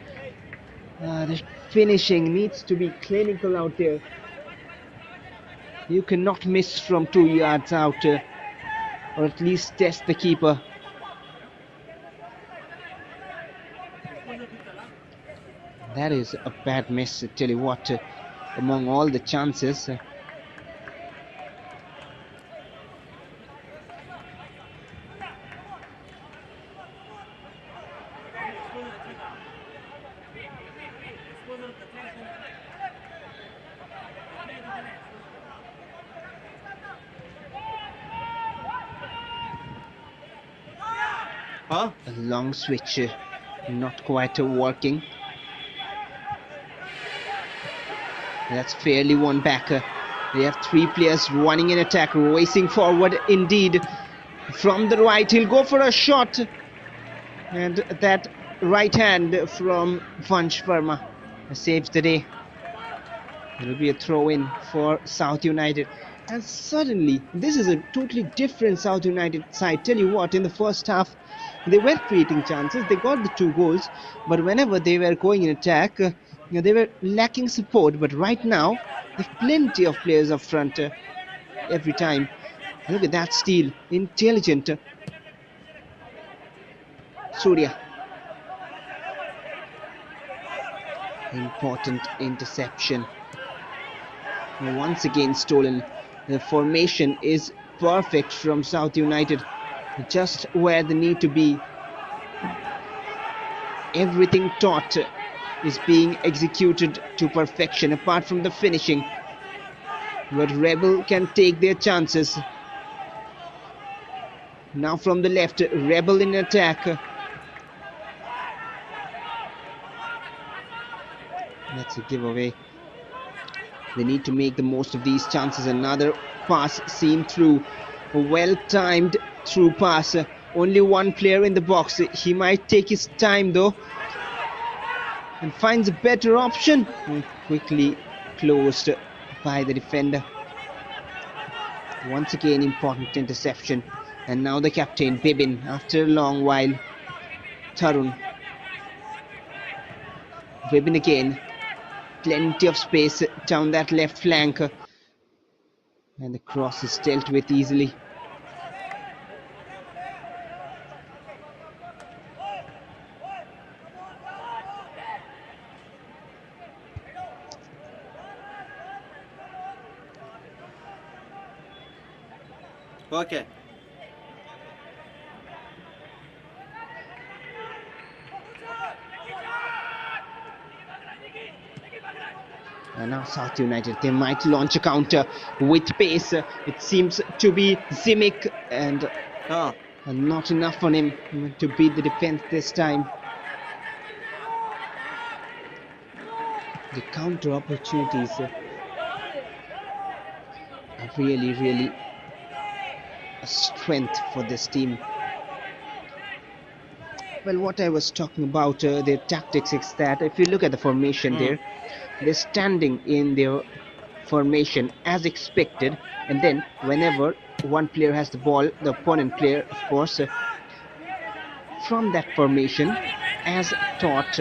The finishing needs to be clinical out there. You cannot miss from 2 yards out, or at least test the keeper. That is a bad miss, I tell you what, among all the chances. Huh? A long switch, not quite working. That's fairly won back. They have 3 players running in attack, racing forward indeed. From the right, he'll go for a shot. And that right hand from Vansh Verma saves the day. It'll be a throw-in for South United. And suddenly, this is a totally different South United side. Tell you what, in the first half, they were creating chances. They got the 2 goals. But whenever they were going in attack, they were lacking support. But right now, they have plenty of players up front every time. Look at that steal. Intelligent. Surya. Important interception. Once again stolen. The formation is perfect from South United, just where they need to be. Everything taught is being executed to perfection, apart from the finishing. But Rebel can take their chances. Now from the left, Rebel in attack. That's a giveaway. They need to make the most of these chances. Another pass seen through. A well-timed through pass. Only one player in the box. He might take his time though, and finds a better option. Quickly closed by the defender. Once again, important interception. And now the captain, Bibin, after a long while. Tarun. Bibin again. Plenty of space down that left flank. And the cross is dealt with easily. Okay. And now South United, they might launch a counter with pace. It seems to be Simic, and not enough on him to beat the defense this time. The counter opportunities are really a strength for this team. Well, what I was talking about their tactics is that if you look at the formation there, they're standing in their formation as expected, and then whenever one player has the ball, the opponent player, of course, from that formation, as taught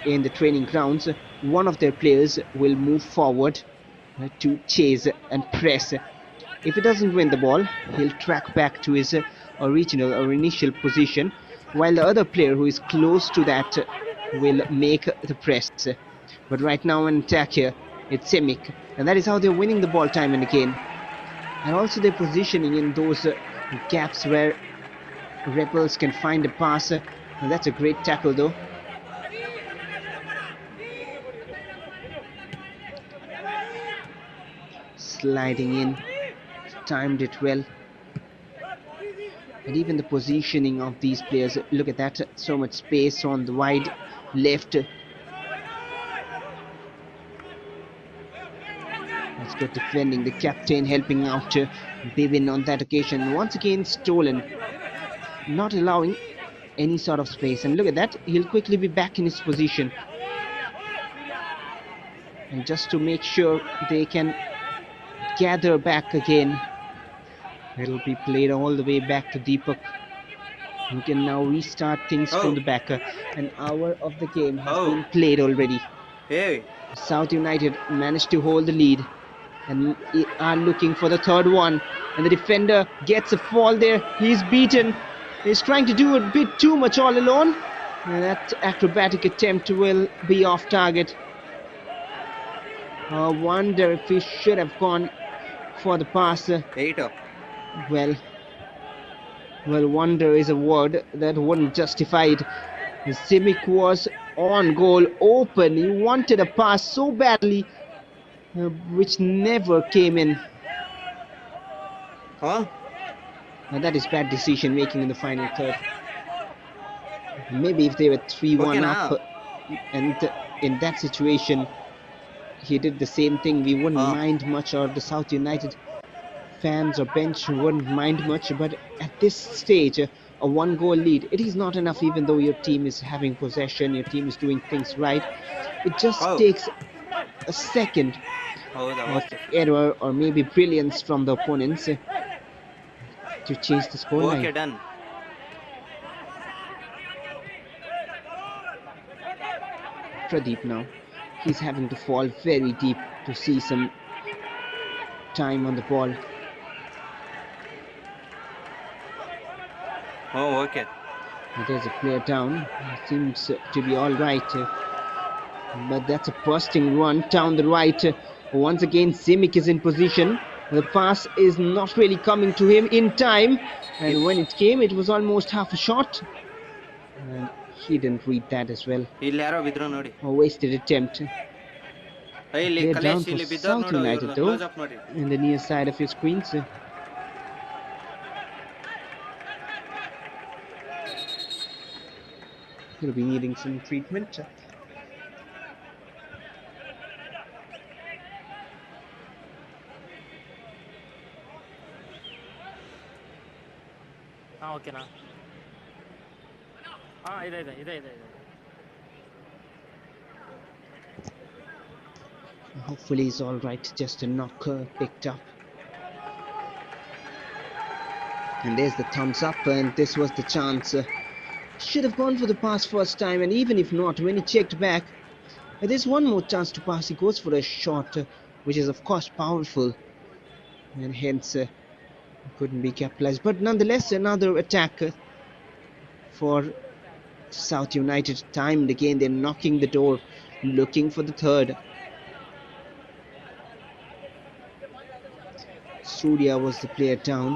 in the training grounds, one of their players will move forward to chase and press. If he doesn't win the ball, he'll track back to his original or initial position, while the other player who is close to that will make the press. But right now in attack here, it's Simic, and that is how they're winning the ball time and again. And also their positioning in those gaps where rebels can find a pass. And that's a great tackle though. Sliding in, timed it well. And even the positioning of these players, look at that, so much space on the wide left. That's good defending, the captain helping out Bivin on that occasion. Once again stolen, not allowing any sort of space. And look at that, he'll quickly be back in his position. And just to make sure they can gather back again, it'll be played all the way back to Deepak, who can now restart things from the back. An hour of the game has been played already. Hey. South United managed to hold the lead and are looking for the third one, and the defender gets a fall there. He's beaten. He's trying to do a bit too much all alone, and that acrobatic attempt will be off target. I wonder if he should have gone for the pass. Well, wonder is a word that wouldn't justify it. Simic was on goal, open. He wanted a pass so badly, which never came in. That is bad decision making in the final third. Maybe if they were 3-1 up, and in that situation he did the same thing, we wouldn't mind much, or the South United fans or bench wouldn't mind much. But at this stage, a one-goal lead, it is not enough. Even though your team is having possession, your team is doing things right, it just takes a second of error or maybe brilliance from the opponents to change the scoreline. Okay, done. Pradeep now, he's having to fall very deep to see some time on the ball. Oh, okay. There's a player down. Seems to be all right, but that's a bursting run down the right. Once again, Simic is in position. The pass is not really coming to him in time, and when it came, it was almost half a shot, and he didn't read that as well. A wasted attempt. Player down for South United though, in the near side of your screens. He'll be needing some treatment. ಓಕೆನಾ ಇದೆ. Hopefully he's all right. Just a knock picked up. And there's the thumbs up, and this was the chance. Should have gone for the pass first time, and even if not, when he checked back, there's one more chance to pass. He goes for a shot, which is of course powerful, and hence couldn't be capitalized. But nonetheless, another attack for South United. Timed again, they're knocking the door, looking for the third. Surya was the player down.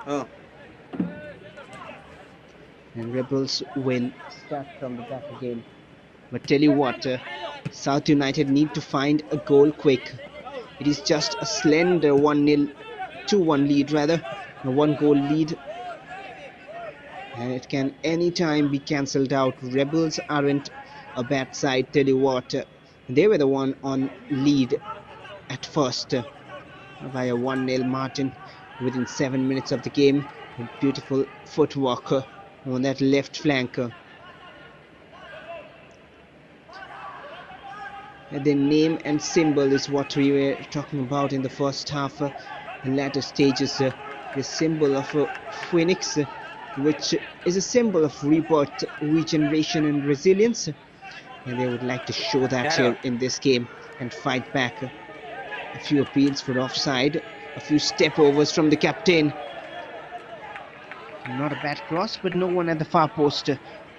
ಹ್ಞೂ And Rebels will start from the back again. But tell you what, South United need to find a goal quick. It is just a slender 1-0, 2-1 lead rather, a one goal lead, and it can anytime be cancelled out. Rebels aren't a bad side, tell you what. They were the one on lead at first by a 1-0 margin within 7 minutes of the game. A beautiful footwork on that left flank. The name and symbol is what we were talking about in the first half. The latter stages, the symbol of a phoenix, which is a symbol of rebirth, regeneration, and resilience. And they would like to show that ಯಾರು here in this game and fight back. A few appeals for offside, a few step overs from the captain. Not a bad cross, but no one at the far post to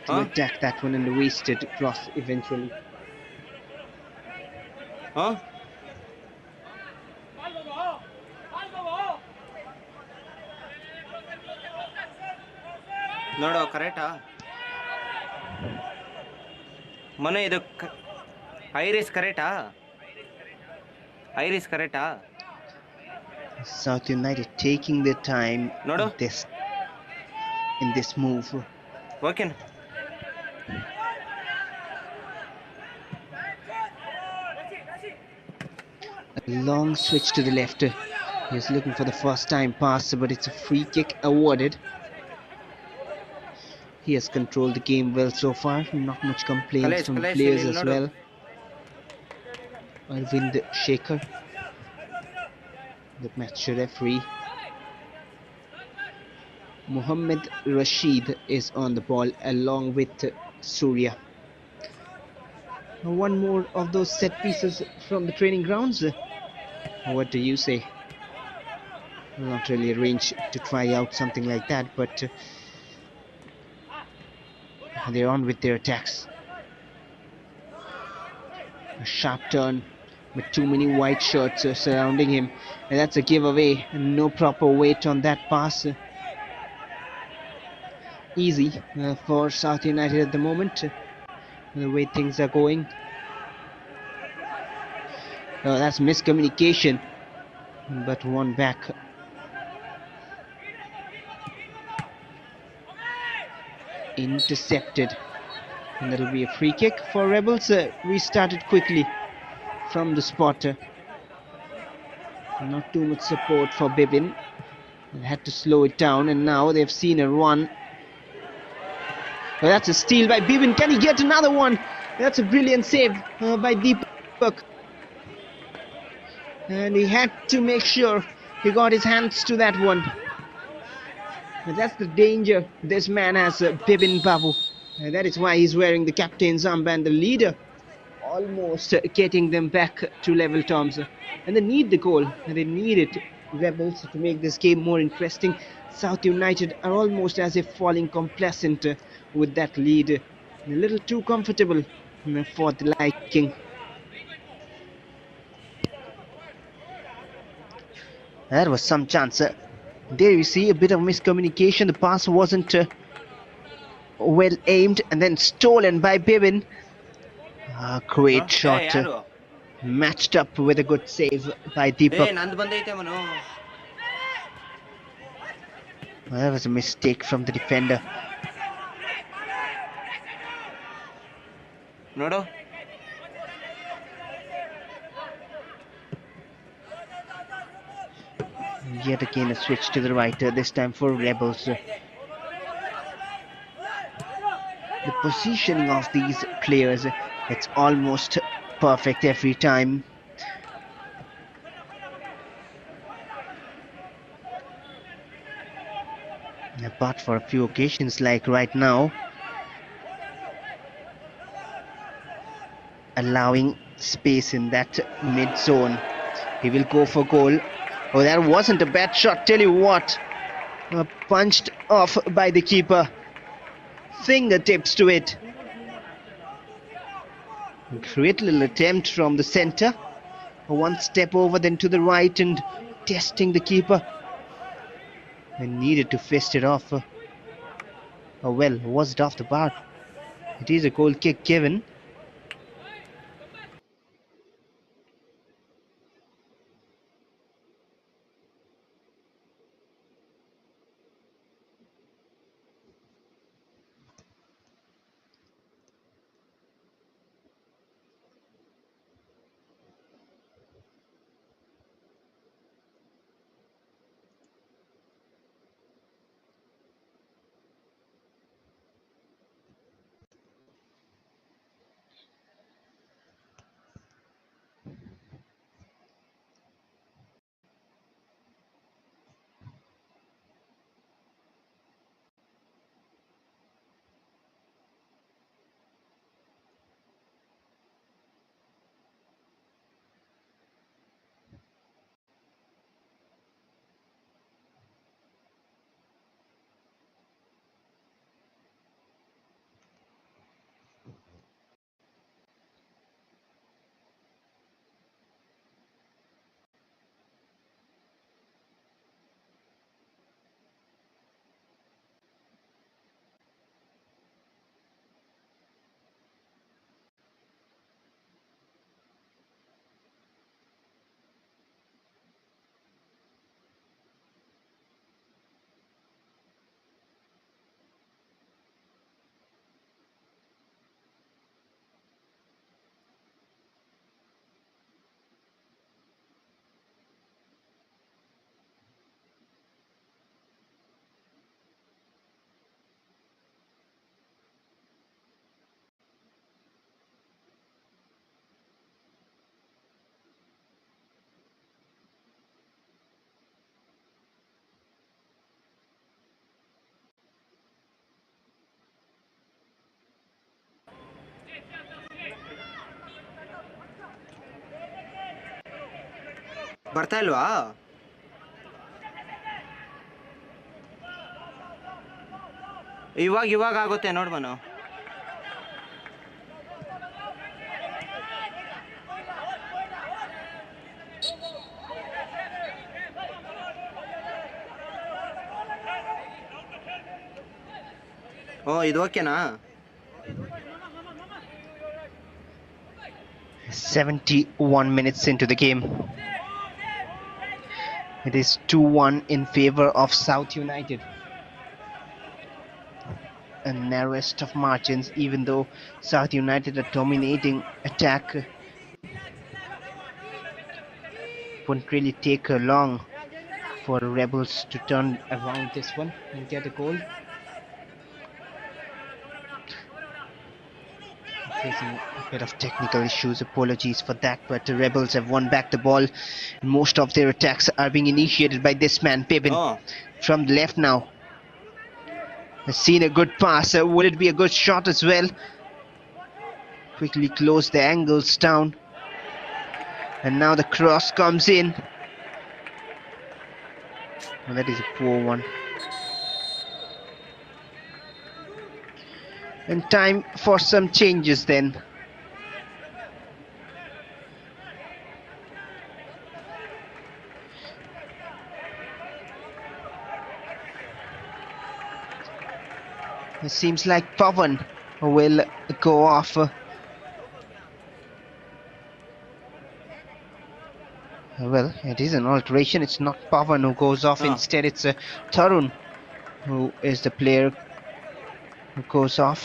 ಹಾಂ attack that one, and a wasted cross eventually. ಹಾಂ ನೋಡು ಕರೆಕ್ಟಾ ಮನೆ ಇದು iris ಕರೆಕ್ಟಾ iris ಕರೆಕ್ಟಾ South United taking their time ನೋಡು in this move. ಓಕೆನಾ A long switch to the left. He's looking for the first time pass, but it's a free kick awarded. He has controlled the game well so far. Not much complaints from the players as well. Arvind Shekhar, the match referee. Mohammed Rashid is on the ball along with Surya. One more of those set pieces from the training grounds. What do you say? Not really arranged to try out something like that, but they're on with their attacks. A sharp turn, but too many white shirts surrounding him, and that's a giveaway. No proper weight on that pass. Easy for South United at the moment, the way things are going. That's miscommunication, but one back. Intercepted, and that'll be a free kick for Rebels. Restarted quickly from the spot. Not too much support for Bibin. They had to slow it down, and now they've seen a run. Well, that's a steal by Bibin. Can he get another one? That's a brilliant save by Deepak. And he had to make sure he got his hands to that one. But that's the danger this man has, Bibin Babu. That is why he's wearing the captain's armband, the leader, almost getting them back to level terms. And they need the goal, and they need it, Rebels, to make this game more interesting. South United are almost as if falling complacent with that lead. A little too comfortable for the liking. That was some chance. There you see a bit of miscommunication. The pass wasn't well aimed and then stolen by Bibin. Great shot. ಯಾರು Matched up with a good save by ಏ Deepak. ನಂದು ಬಂದೈತೆ Manu That was a mistake from the defender. ನೋಡು Yet again a switch to the right, this time for Rebels. The positioning of these players, it's almost perfect every time. But for a few occasions like right now, allowing space in that mid zone. He will go for goal. Oh, that wasn't a bad shot, tell you what. Punched off by the keeper. Fingertips to it. Great little attempt from the centre. One step over, then to the right, and testing the keeper. and needed to fist it off. Well, was it off the bar? It is a goal kick given. ಬರ್ತಾ ಇಲ್ವಾ? ಇವಾಗ ಆಗುತ್ತೆ ನೋಡ್ ಮನು. ಇದು ಓಕೆನಾ? 71 minutes into the game. It is 2-1 in favor of South United. A narrowest of margins, even though South United are dominating attack. Wouldn't really take long for Rebels to turn around this one and get a goal. Facing a bit of technical issues, apologies for that, but the Rebels have won back the ball. Most of their attacks are being initiated by this man, Pibin, from the left now. Has seen a good pass. Would it be a good shot as well? Quickly close the angles down. And now the cross comes in. Well, that is a poor one. And time for some changes then. It seems like Pavan will go off. Well, it is an alteration. It's not Pavan who goes off. Instead, it's Tarun who is the player who goes off.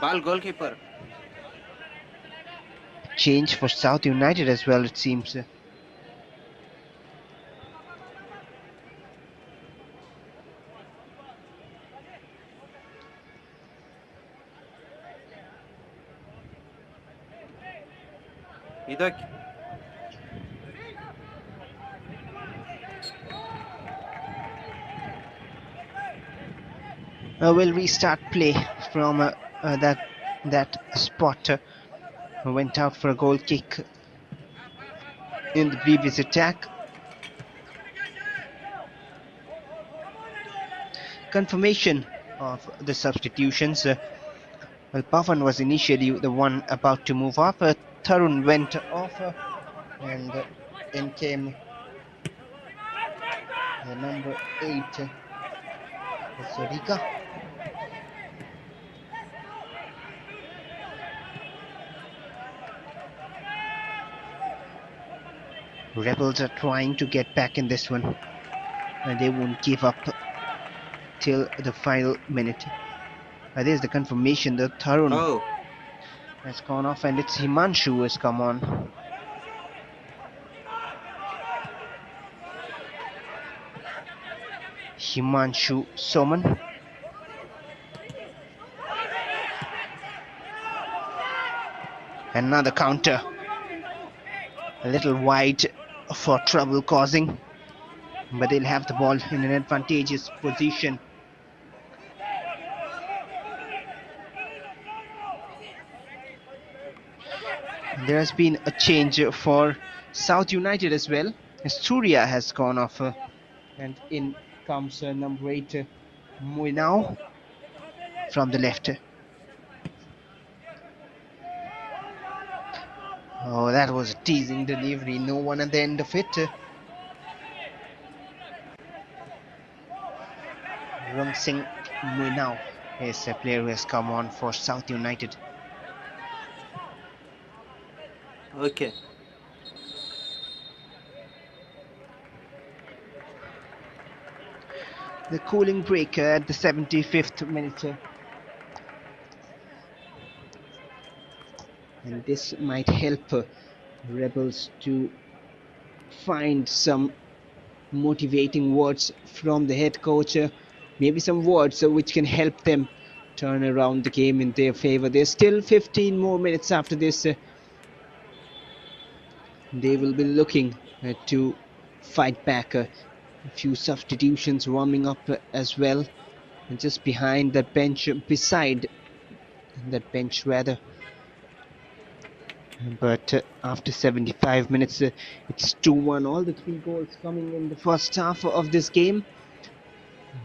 Ball goalkeeper. Change for South United as well, it seems. ಇದಕ್ಕೆ Will restart play from that spot. Went out for a goal kick in the previous attack. Confirmation of the substitutions. Well, Pavan was initially the one about to move up. Tarun went off and in came The number 8, Sodika. Rebels are trying to get back in this one, and they won't give up till the final minute. There's the confirmation. The Tarun Oh, has gone off, and it's Himanshu who has come on. Himanshu Soman. Another counter. A little wide for trouble causing, but they'll have the ball in an advantageous position. There has been a change for South United as well. Surya has gone off, and in comes number 8, Muinao from the left. Oh, that was a teasing delivery. No one at the end of it. Rung Singh Muinao is a player who has come on for South United. okay. The cooling break at the 75th minute. And this might help Rebels to find some motivating words from the head coach, maybe some words which can help them turn around the game in their favor. There's still 15 more minutes after this. They will be looking to fight back. A few substitutions warming up as well, and just behind that bench, beside that bench rather. But after 75 minutes, it's 2-1. All the 3 goals coming in the first half of this game.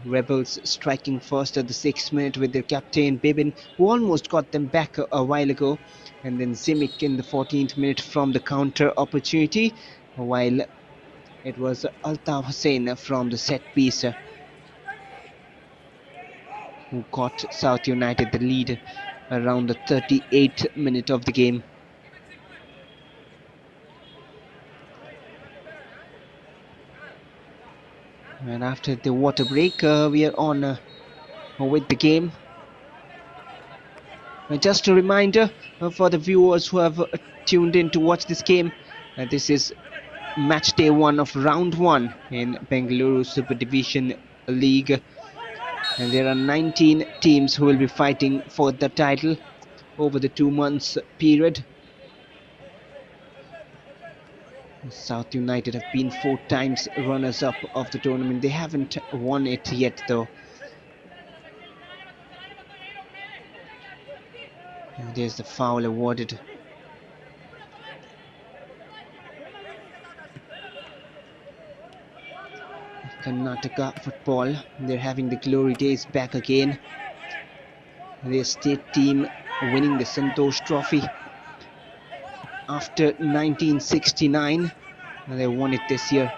Rebels striking first at the 6th minute with their captain Bibin, who almost got them back a while ago, and then Simic in the 14th minute from the counter opportunity, while it was Altaf Hussain from the set piece who got South United the lead around the 38th minute of the game. And after the water break, we are on with the game. Just a reminder for the viewers who have tuned in to watch this game, this is match day 1 of round 1 in Bangalore Super Division League, and there are 19 teams who will be fighting for the title over the 2 months period. South United have been 4 times runners-up of the tournament. They haven't won it yet though. And there's the foul awarded. Karnataka football, they're having the glory days back again. Their state team winning the Santosh Trophy after 1969. They won it this year,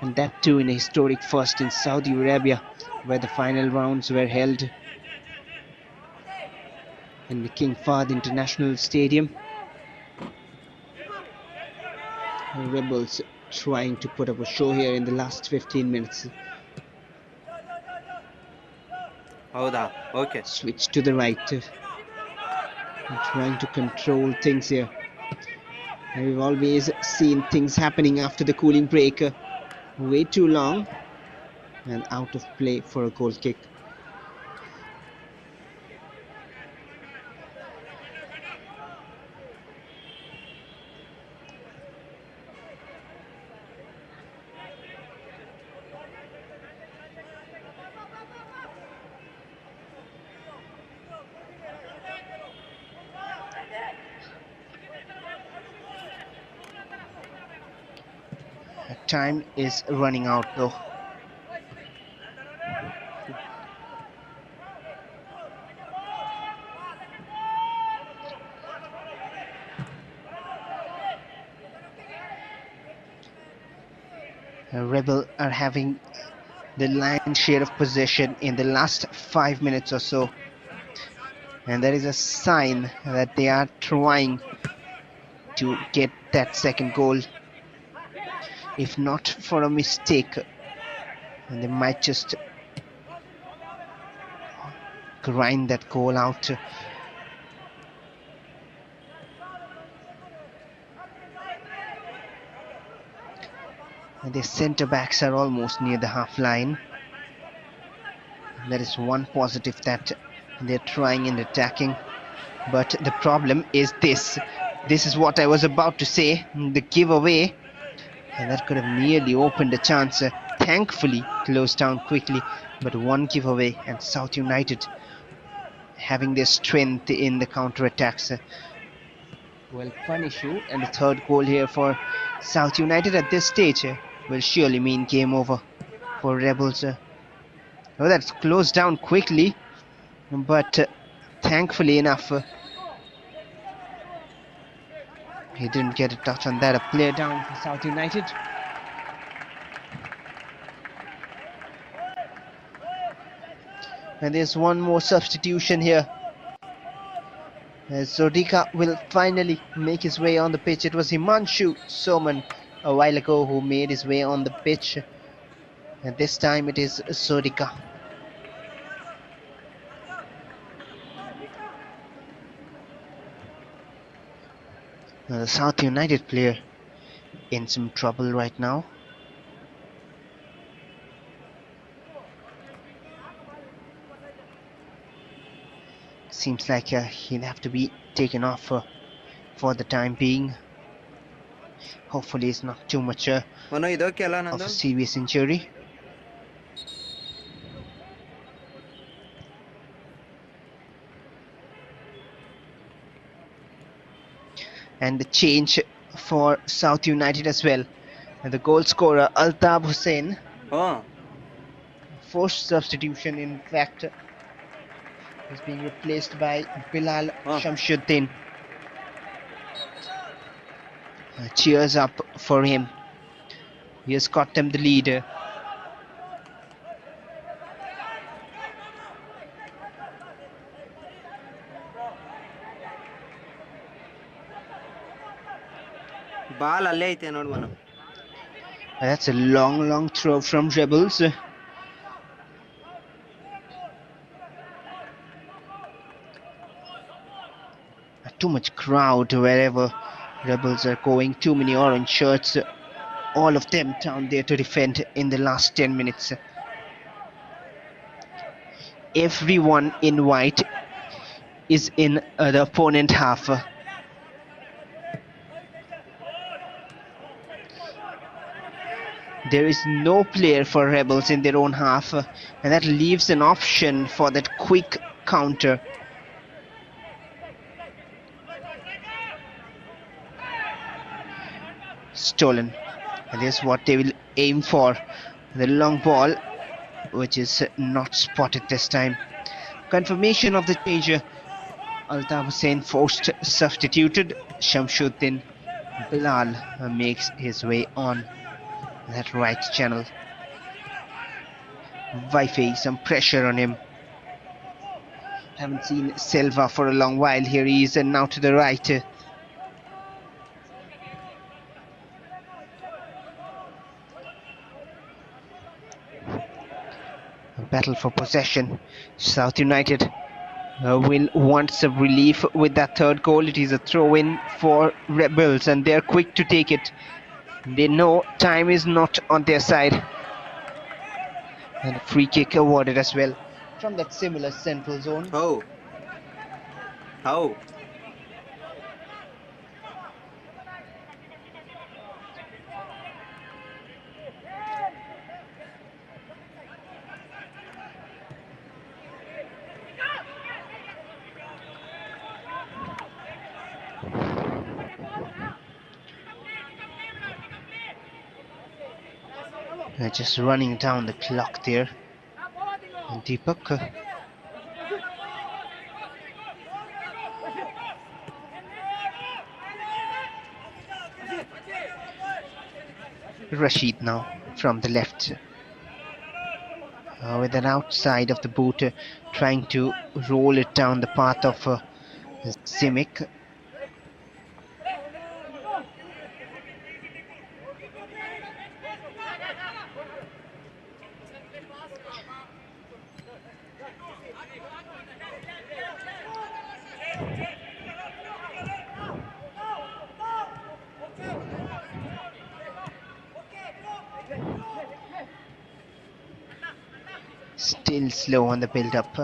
and that too in a historic first in Saudi Arabia, where the final rounds were held in the King Fahd International Stadium. The Rebels trying to put up a show here in the last 15 minutes. Howda, okay. Switch to the right, trying to control things here. And we've always seen things happening after the cooling break way too long, and out of play for a goal kick. Time is running out though. Rebel are having the lion's share of possession in the last 5 minutes or so, and that is a sign that they are trying to get that second goal. If not for a mistake, and they might just grind that goal out. And their centre backs are almost near the half line. That is one positive, that they're trying and attacking. But the problem is this. This is what I was about to say. The giveaway. And that could have nearly opened a chance. Thankfully, closed down quickly. But one giveaway, and South United having their strength in the counter-attacks will punish you. And the third goal here for South United at this stage will surely mean game over for Rebels. Oh, that's closed down quickly. But thankfully enough, he didn't get a touch on that. A player down for South United. And there's one more substitution here. Zodika will finally make his way on the pitch. It was Himanshu Soman a while ago who made his way on the pitch. And this time it is Zodika. The South United player in some trouble right now. Seems like he'll have to be taken off for the time being. Hopefully it's not too much of a serious injury. And the change for South United as well. And the goal scorer Altab Hussain. Forced substitution, in fact, is being replaced by Bilal Shamsuddin. Cheers up for him. He has got them the lead. That's a long throw from Rebels. Too much crowd wherever Rebels are going. Too many orange shirts. All of them down there to defend in the last 10 minutes. Everyone in white is in the opponent half. There is no player for Rebels in their own half, and that leaves an option for that quick counter. Stolen, and this is what they will aim for. The long ball, which is not spotted this time. Confirmation of the change. Altaf Hussain forced substituted. Shamsuddin Bilal makes his way on that right channel. Bdfa, some pressure on him. Haven't seen Silva for a long while. Here he is, and now to the right. A battle for possession. South United will want some relief with that third goal. It is a throw-in for Rebels, and they're quick to take it. They know time is not on their side. And a free kick awarded as well from that similar central zone. How? Just running down the clock there. And Deepak. Rashid now. from the left. With an outside of the boot, trying to roll it down the path of Simic. Still slow on the build-up.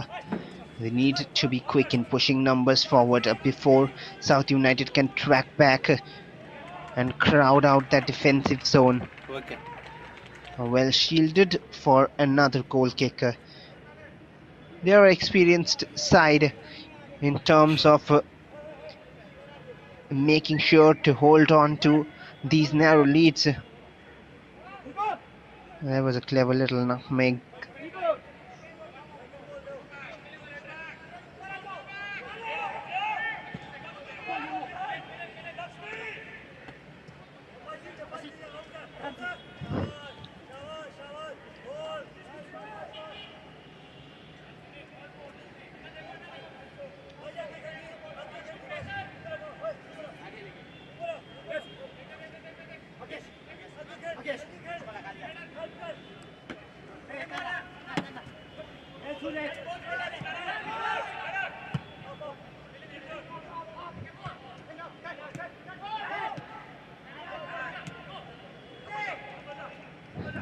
They need to be quick in pushing numbers forward before South United can track back and crowd out that defensive zone. Okay. Well shielded for another goal kick. They are an experienced side in terms of making sure to hold on to these narrow leads. That was a clever little nutmeg.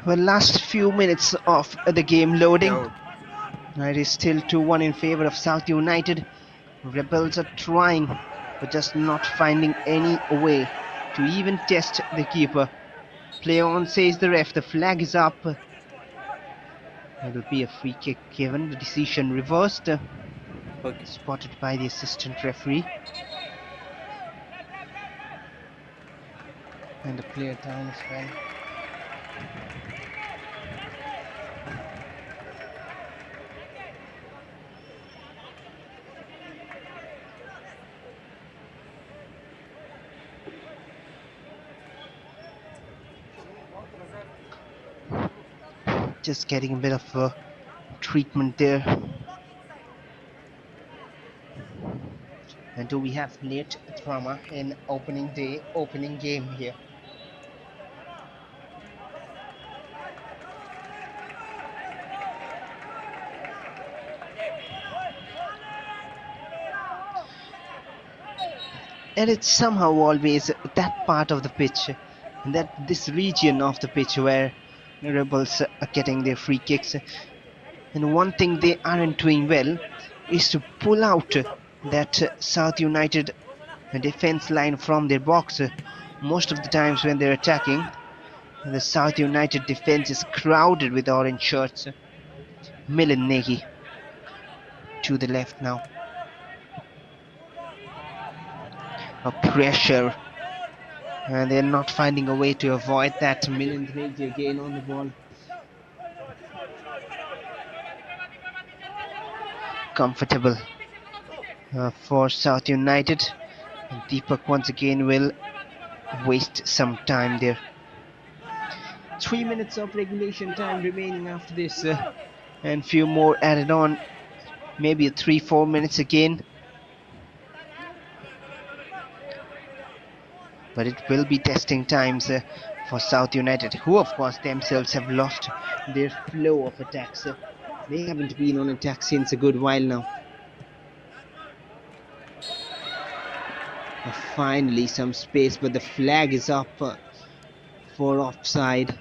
Well, last few minutes of the game loading. It is still 2-1 in favor of South United. Rebels are trying, but just not finding any way to even test the keeper. Play on, says the ref. The flag is up. It'll be a free kick given. The decision reversed. Okay. Spotted by the assistant referee. And the player down as well. Just getting a bit of treatment there. And do we have late drama in opening game here? And it's somehow always that part of the pitch, that this region of the pitch where the Rebels are getting their free kicks. And one thing they aren't doing well is to pull out that South United defense line from their box. Most of the times when they're attacking, the South United defense is crowded with orange shirts. Milan Nagy to the left now. A pressure, and they're not finding a way to avoid that. Milan Nagy again on the ball. Comfortable for South United. And Deepak once again will waste some time there. 3 minutes of regulation time remaining after this, and few more added on. Maybe 3-4 minutes again. But it will be testing times for South United, who of course themselves have lost their flow of attacks. They haven't been on attack since a good while now. Finally some space, but the flag is up for offside.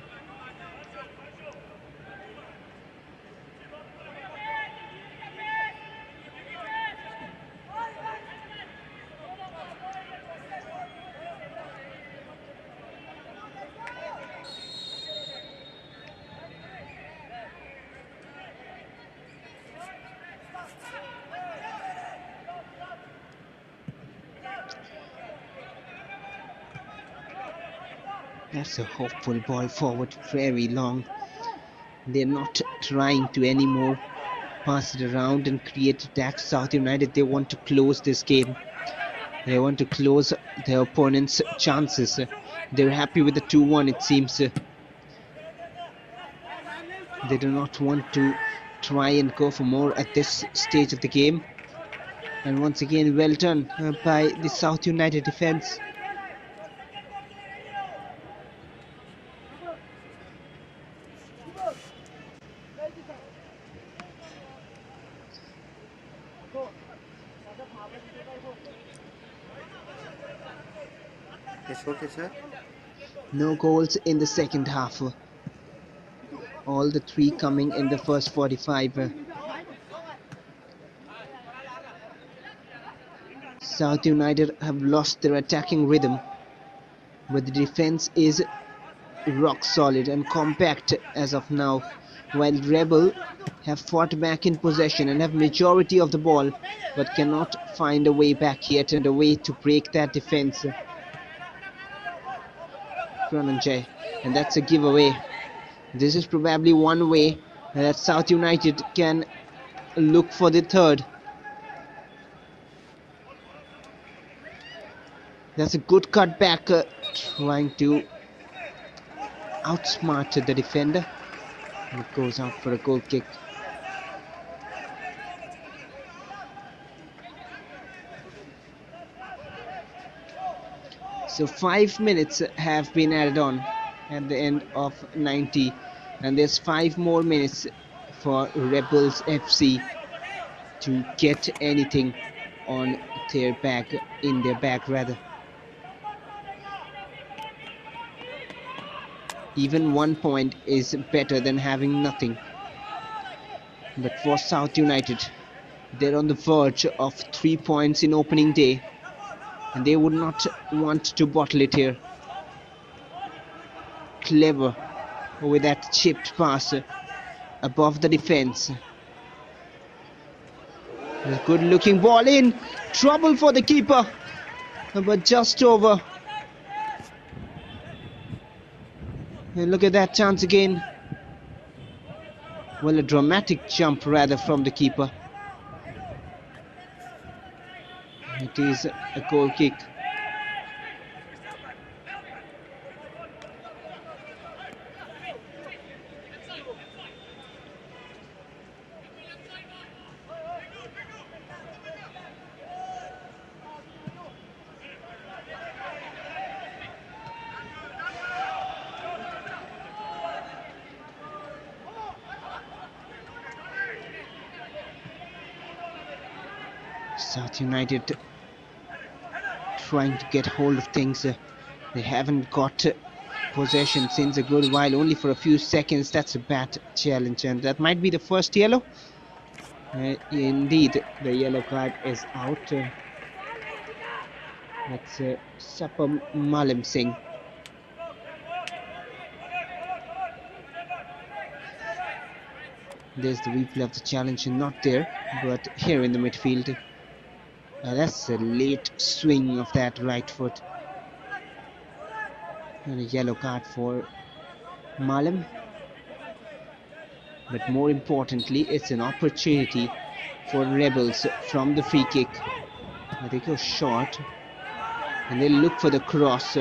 That's a hopeful ball forward, very long. They're not trying to anymore pass it around and create attacks. South United, they want to close this game. They want to close their opponent's chances. They're happy with the 2-1, it seems. They do not want to try and go for more at this stage of the game. And once again, well done by the South United defence. Yes, okay, sir. No goals in the second half. All the three coming in the first 45. South United have lost their attacking rhythm, but the defence is rock solid and compact as of now, while Rebel have fought back in possession and have majority of the ball, but cannot find a way back yet and a way to break that defence. Prananjay, and that's a giveaway. This is probably one way that South United can look for the third. That's a good cutback, trying to outsmart the defender. And it goes out for a goal kick. So 5 minutes have been added on at the end of 90, and there's 5 more minutes for Rebels FC to get anything on their bag, in their bag rather. Even 1 point is better than having nothing. But for South United, they're on the verge of 3 points in opening day, and they would not want to bottle it here. Clever with that chipped pass above the defense. A good looking ball in. Trouble for the keeper, but just over. And look at that chance again. Well, a dramatic jump rather from the keeper. It is a goal kick. South United trying to get hold of things. They haven't got possession since a good while, only for a few seconds. That's a bad challenge, and that might be the first yellow. Indeed, the yellow card is out. That's Sapam Malim Singh. There's the replay of the challenge, and not there, but here in the midfield. That's a late swing of that right foot. And a yellow card for Malim. But more importantly, it's an opportunity for Rebels from the free kick. They go short, and they look for the cross.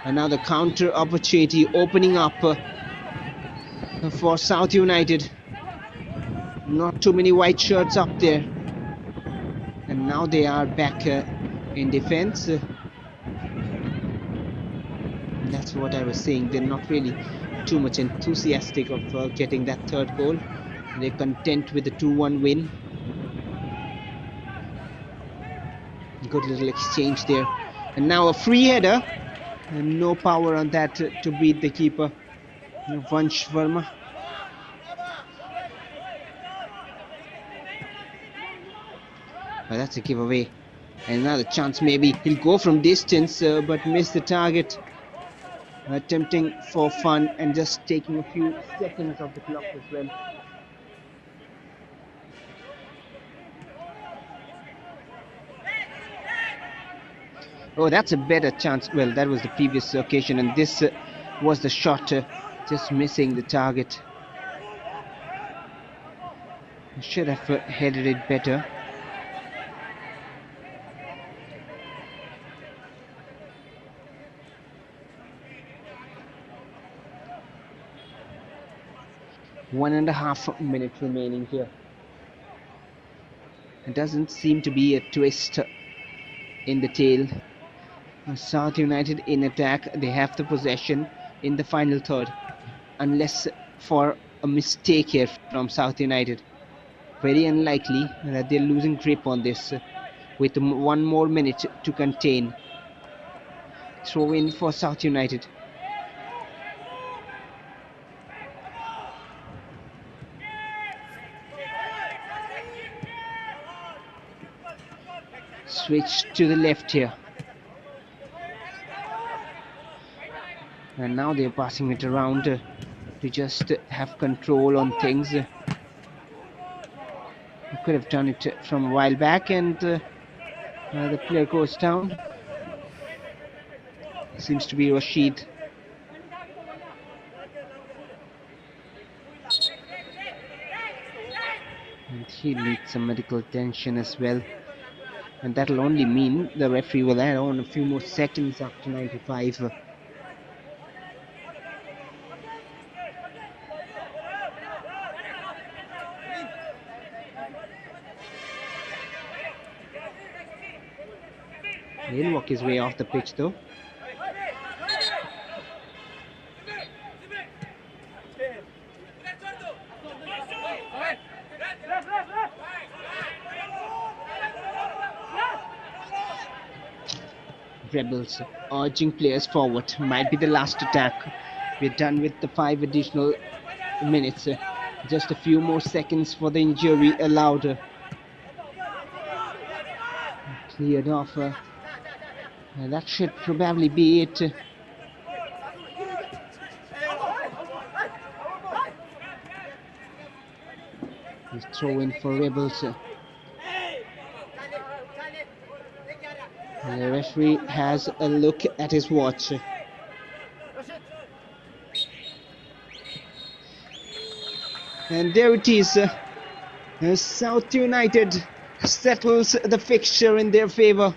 Another counter opportunity opening up for South United. Not too many white shirts up there, and now they are back in defense. That's what I was saying. They're not really too much enthusiastic of getting that third goal. They're content with the 2-1 win. Good little exchange there, and now a free header, and no power on that to beat the keeper, Vansh Verma. Well, that's a giveaway. And another chance, maybe he'll go from distance, but miss the target. Attempting for fun and just taking a few seconds of the clock as well. Oh, that's a better chance. Well, that was the previous occasion, and this was the shot, just missing the target. Should have headed it better. 1.5 minutes remaining here. It doesn't seem to be a twist in the tail. South United in attack, they have the possession in the final third, unless for a mistake here from South United. Very unlikely that they're losing grip on this with 1 more minute to contain. Throw in for South United. Switch to the left here. And now they're passing it around to just have control on things. You could have done it from a while back, and the player goes down. Seems to be Rashid. And he needs some medical attention as well. And that'll only mean the referee will add on a few more seconds after 95. He'll walk his way off the pitch though. Rebels urging players forward. Might be the last attack. We're done with the 5 additional minutes. Just a few more seconds for the injury allowed. Cleared off. That should probably be it. He's throwing for Rebels. The referee has a look at his watch. And there it is. South United settles the fixture in their favour.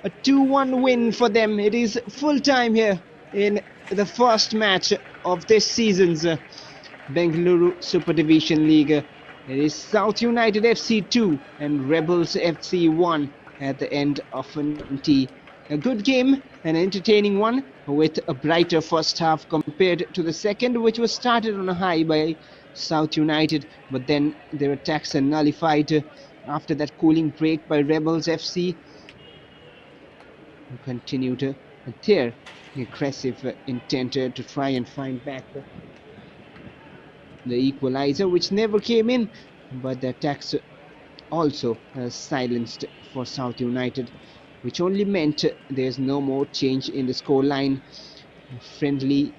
A 2-1 win for them. It is full time here in the first match of this season's Bangalore Super Division League. It is South United FC 2 and Rebels FC 1 at the end of 90. A good game, an entertaining one, with a brighter first half compared to the second, which was started on a high by South United, but then their attacks are nullified after that cooling break by Rebels FC. Continued their aggressive intent to try and find back the equalizer, which never came in, but the attacks also silenced for South United, which only meant there's no more change in the scoreline. Friendly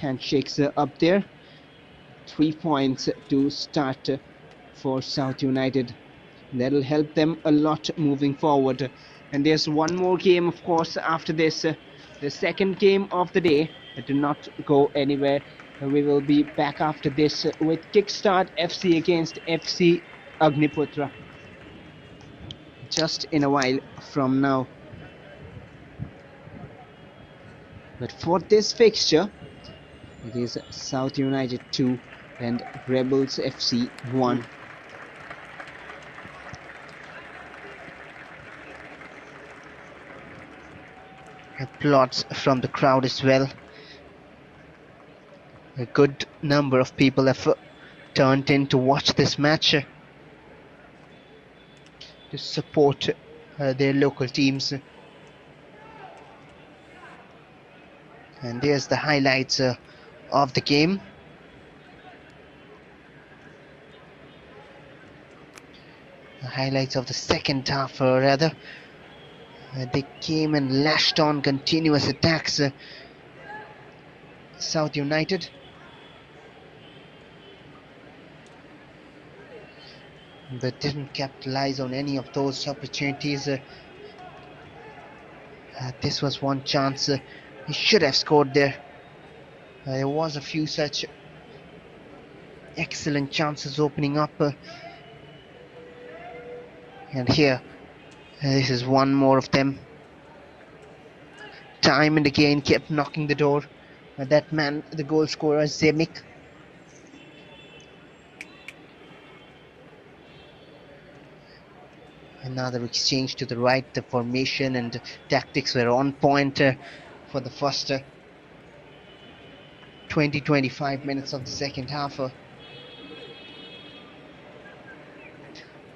handshakes up there. 3 points to start for South United. That'll help them a lot moving forward. And there's one more game, of course, after this, the second game of the day. Do not go anywhere. We will be back after this with Kickstart FC against FC Agniputra just in a while from now. But for this fixture, it is South United 2 and Rebels FC 1. Applause from the crowd as well. A good number of people have turned in to watch this match to support their local teams. And there's the highlights of the game. The highlights of the second half, rather. They came and lashed on continuous attacks. South United. But didn't capitalize on any of those opportunities. This was one chance he should have scored there. There was a few such excellent chances opening up. And here, this is one more of them. Time and again kept knocking the door. That man, the goal scorer, Zemik. Another exchange to the right. The formation and tactics were on point for the first 20-25 minutes of the second half.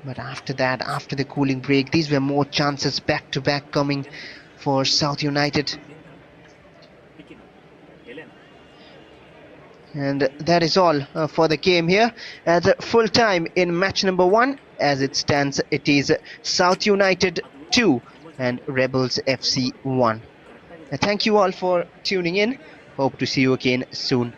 But after that, after the cooling break, these were more chances back to back coming for South United. And that is all for the game here. At full time in match number 1, as it stands, it is South United 2 and Rebels FC 1. Thank you all for tuning in. Hope to see you again soon.